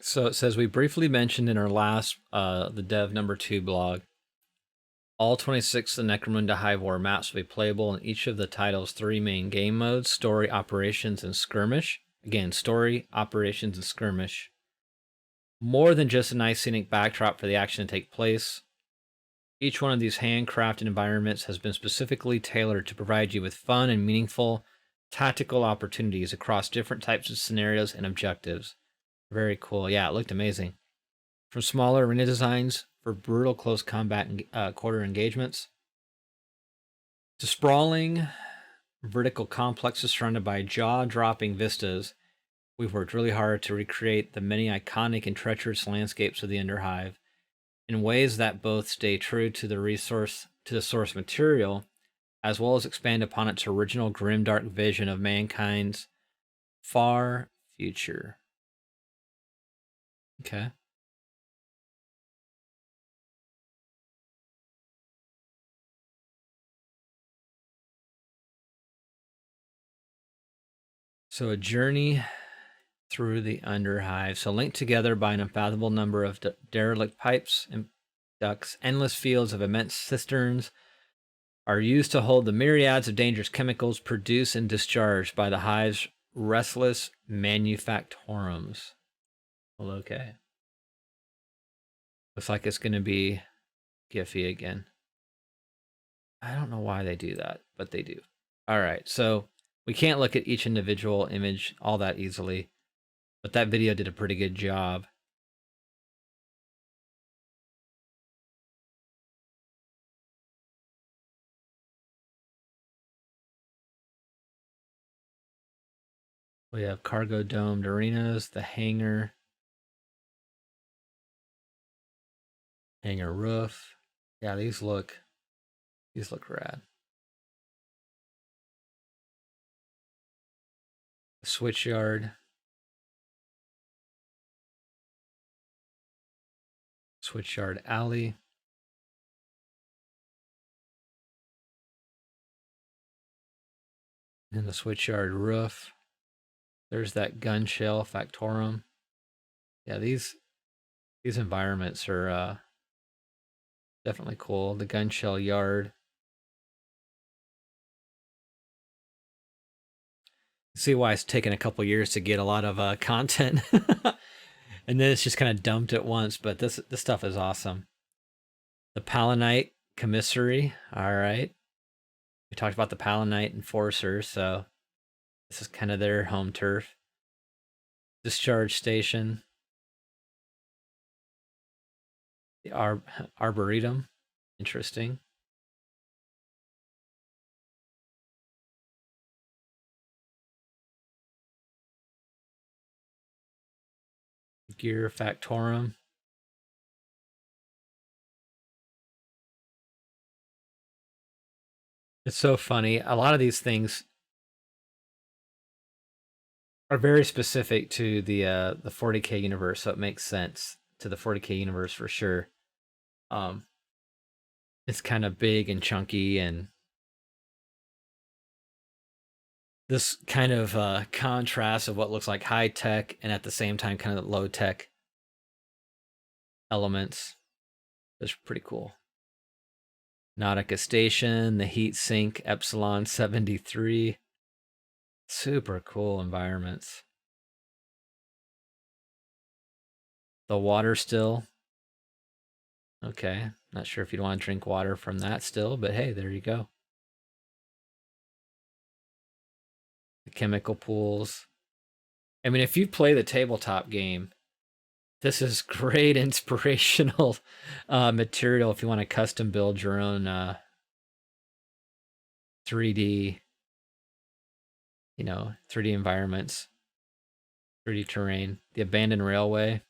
So it says we briefly mentioned in our last, the dev number 2 blog, all 26 of the Necromunda Hive War maps will be playable in each of the title's 3 main game modes, story, operations, and skirmish. Again, story, operations, and skirmish. More than just a nice scenic backdrop for the action to take place. Each one of these handcrafted environments has been specifically tailored to provide you with fun and meaningful tactical opportunities across different types of scenarios and objectives. Very cool. Yeah, it looked amazing. from smaller arena designs for brutal close combat and quarter engagements to sprawling vertical complexes surrounded by jaw-dropping vistas. We've worked really hard to recreate the many iconic and treacherous landscapes of the Underhive in ways that both stay true to the source material, as well as expand upon its original grimdark vision of mankind's far future. Okay. So a journey through the Underhive. So linked together by an unfathomable number of derelict pipes and ducts, endless fields of immense cisterns are used to hold the myriads of dangerous chemicals produced and discharged by the hive's restless manufactorums. Well, okay. Looks like it's going to be Giphy again. I don't know why they do that, but they do. All right, so we can't look at each individual image all that easily, but that video did a pretty good job. We have cargo domed arenas, the hangar roof. Yeah, these look rad. The switch yard alley. And the switch yard roof. There's that gun shell factorum. Yeah, these environments are definitely cool. The gun shell yard. See why it's taken a couple years to get a lot of content. And then it's just kind of dumped at once, but this stuff is awesome. The Palanite commissary. All right. We talked about the Palanite enforcers, so this is kind of their home turf. Discharge station. The Arboretum. Interesting. Gear Factorum. It's so funny. A lot of these things are very specific to the 40K universe, so it makes sense to the 40K universe for sure. It's kind of big and chunky, and this kind of contrast of what looks like high tech and at the same time kind of low tech elements is pretty cool. Nautica Station, the Heat Sink Epsilon 73. Super cool environments. The water still. Okay, not sure if you'd want to drink water from that still, but hey, there you go. The chemical pools. I mean, if you play the tabletop game, this is great inspirational material if you want to custom build your own 3D, 3D environments, 3D terrain. The abandoned railway.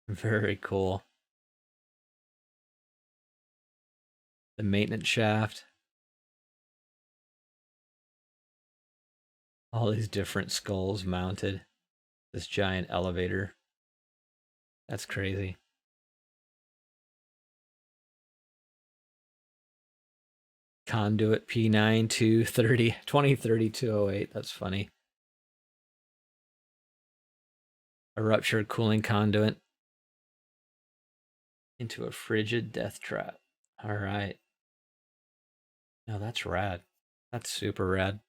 Very cool. The maintenance shaft. All these different skulls mounted. This giant elevator. That's crazy. Conduit P9 230 2030 208. That's funny. A ruptured cooling conduit into a frigid death trap. All right. No, that's rad. That's super rad.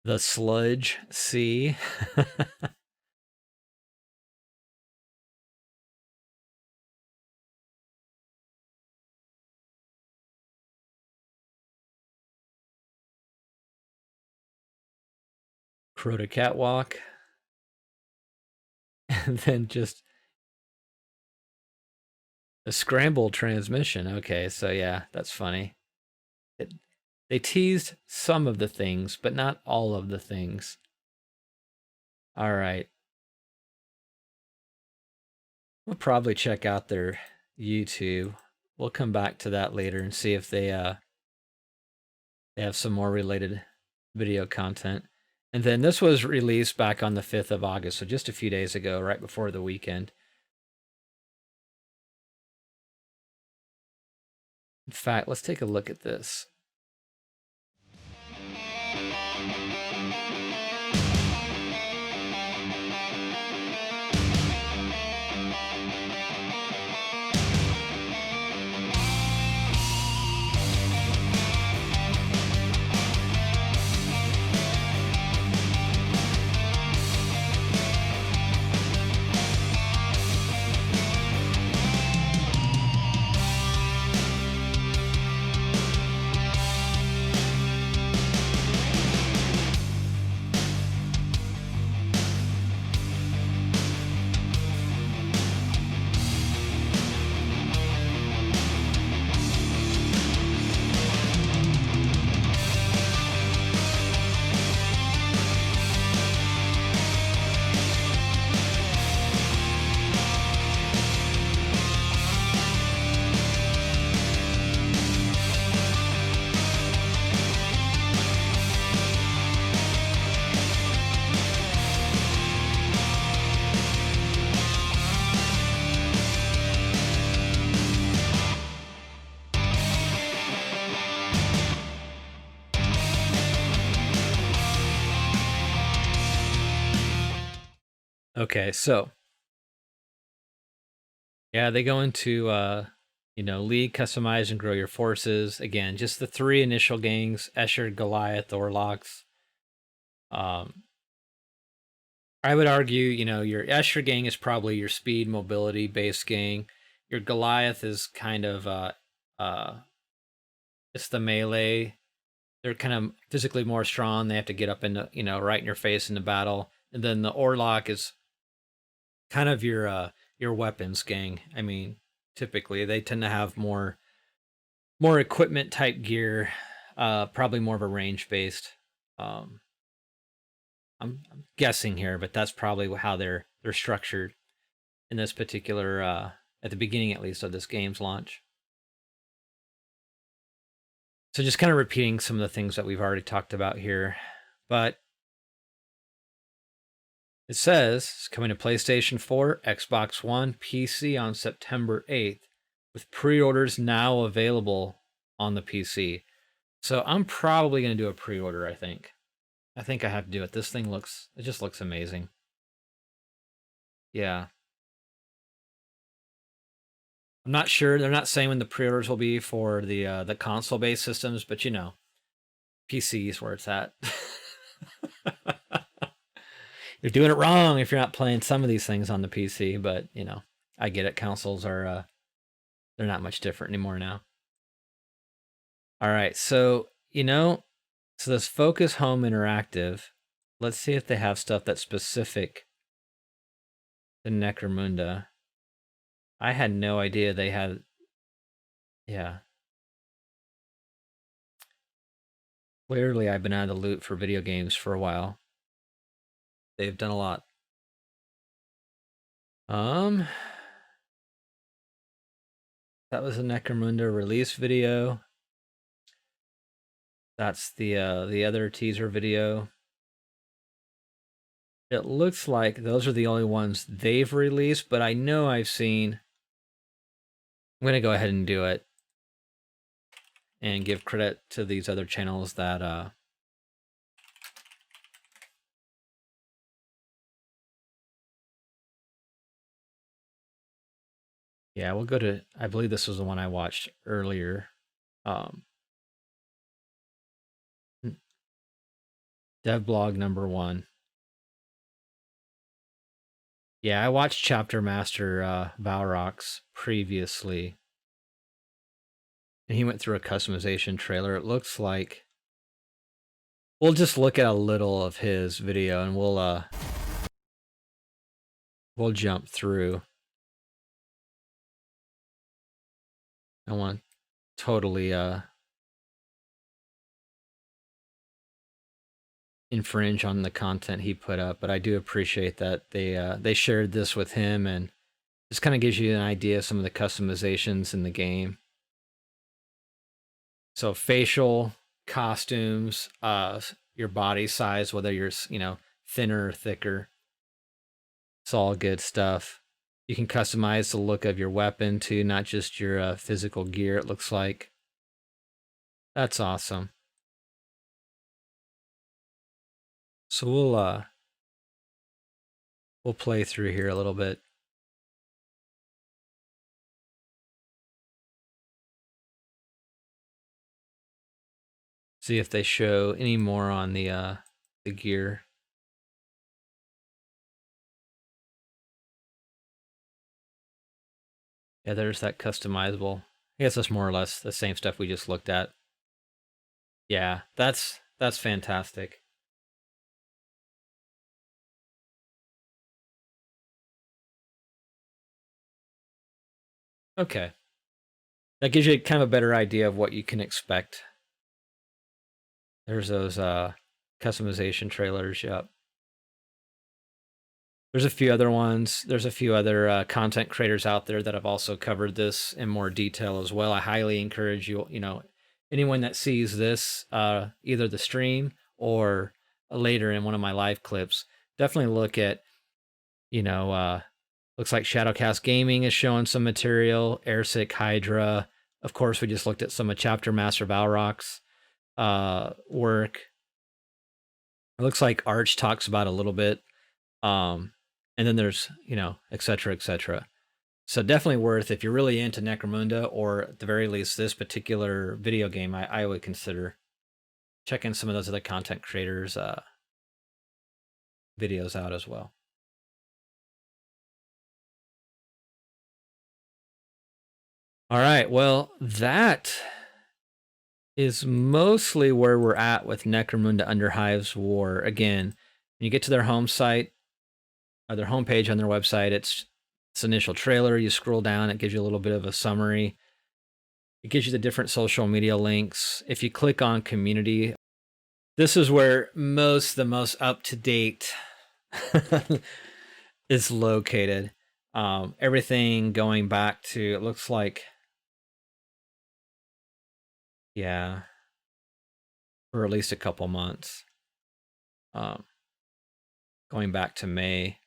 The sludge sea. Crota catwalk. And then just a scrambled transmission. Okay, so yeah, that's funny. They teased some of the things, but not all of the things. All right. We'll probably check out their YouTube. We'll come back to that later and see if they have some more related video content. And then this was released back on the 5th of August, so just a few days ago, right before the weekend. In fact, let's take a look at this. Okay, so yeah, they go into lead, customize, and grow your forces. Again, just the 3 initial gangs: Escher, Goliath, Orlocks. I would argue, your Escher gang is probably your speed, mobility based gang. Your Goliath is kind of it's the melee. They're kind of physically more strong. They have to get up in the, right in your face in the battle. And then the Orlock is kind of your weapons gang. I mean, typically they tend to have more equipment type gear, probably more of a range based. I'm guessing here, but that's probably how they're structured in this particular at the beginning, at least, of this game's launch. So just kind of repeating some of the things that we've already talked about here, but it says it's coming to PlayStation 4, Xbox One, PC on September 8th, with pre-orders now available on the PC. So I'm probably going to do a pre-order, I think. I think I have to do it. This thing just looks amazing. Yeah. I'm not sure. They're not saying when the pre-orders will be for the console-based systems, but PC is where it's at. You're doing it wrong if you're not playing some of these things on the PC, but I get it. Consoles are they're not much different anymore now. All right, so so this Focus Home Interactive. Let's see if they have stuff that's specific to Necromunda. I had no idea they had. Yeah. Clearly, I've been out of the loop for video games for a while. They've done a lot. That was a Necromunda release video. That's the other teaser video. It looks like those are the only ones they've released, but I know I've seen. I'm gonna go ahead and do it and give credit to these other channels that yeah, we'll go to, I believe this was the one I watched earlier. Devblog number 1. Yeah, I watched Chapter Master Valrox previously. And he went through a customization trailer. It looks like we'll just look at a little of his video and we'll we'll jump through. I want to totally infringe on the content he put up, but I do appreciate that they shared this with him, and this kind of gives you an idea of some of the customizations in the game. So facial, costumes, your body size, whether you're, thinner or thicker. It's all good stuff. You can customize the look of your weapon too, not just your physical gear, it looks like. That's awesome. So we'll play through here a little bit. See if they show any more on the gear. Yeah, there's that customizable. I guess that's more or less the same stuff we just looked at. Yeah, that's fantastic. Okay. That gives you kind of a better idea of what you can expect. There's those customization trailers, yep. There's a few other ones. There's a few other content creators out there that have also covered this in more detail as well. I highly encourage you, anyone that sees this, either the stream or later in one of my live clips, definitely look at, looks like Shadowcast Gaming is showing some material, Airsick Hydra. Of course, we just looked at some of Chapter Master Valrock's work. It looks like Arch talks about a little bit. And then there's, et cetera, et cetera. So definitely worth, if you're really into Necromunda, or at the very least this particular video game, I would consider checking some of those other content creators' videos out as well. All right, well, that is mostly where we're at with Necromunda Underhive's War. Again, when you get to their home site, or their homepage on their website, it's initial trailer. You scroll down, it gives you a little bit of a summary. It gives you the different social media links. If you click on community, this is where the most up-to-date is located. Everything going back to, it looks like, yeah, for at least a couple months. Going back to May.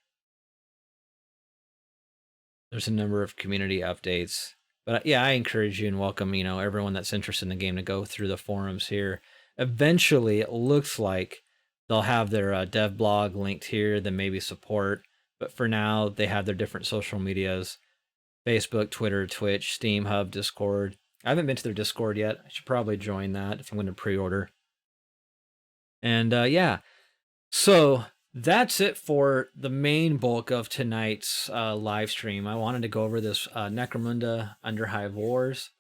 There's a number of community updates. But yeah, I encourage you and welcome, everyone that's interested in the game to go through the forums here. Eventually, it looks like they'll have their dev blog linked here, then maybe support. But for now, they have their different social medias: Facebook, Twitter, Twitch, Steam Hub, Discord. I haven't been to their Discord yet. I should probably join that if I'm going to pre-order. And yeah, so that's it for the main bulk of tonight's live stream. I wanted to go over this Necromunda Underhive Wars.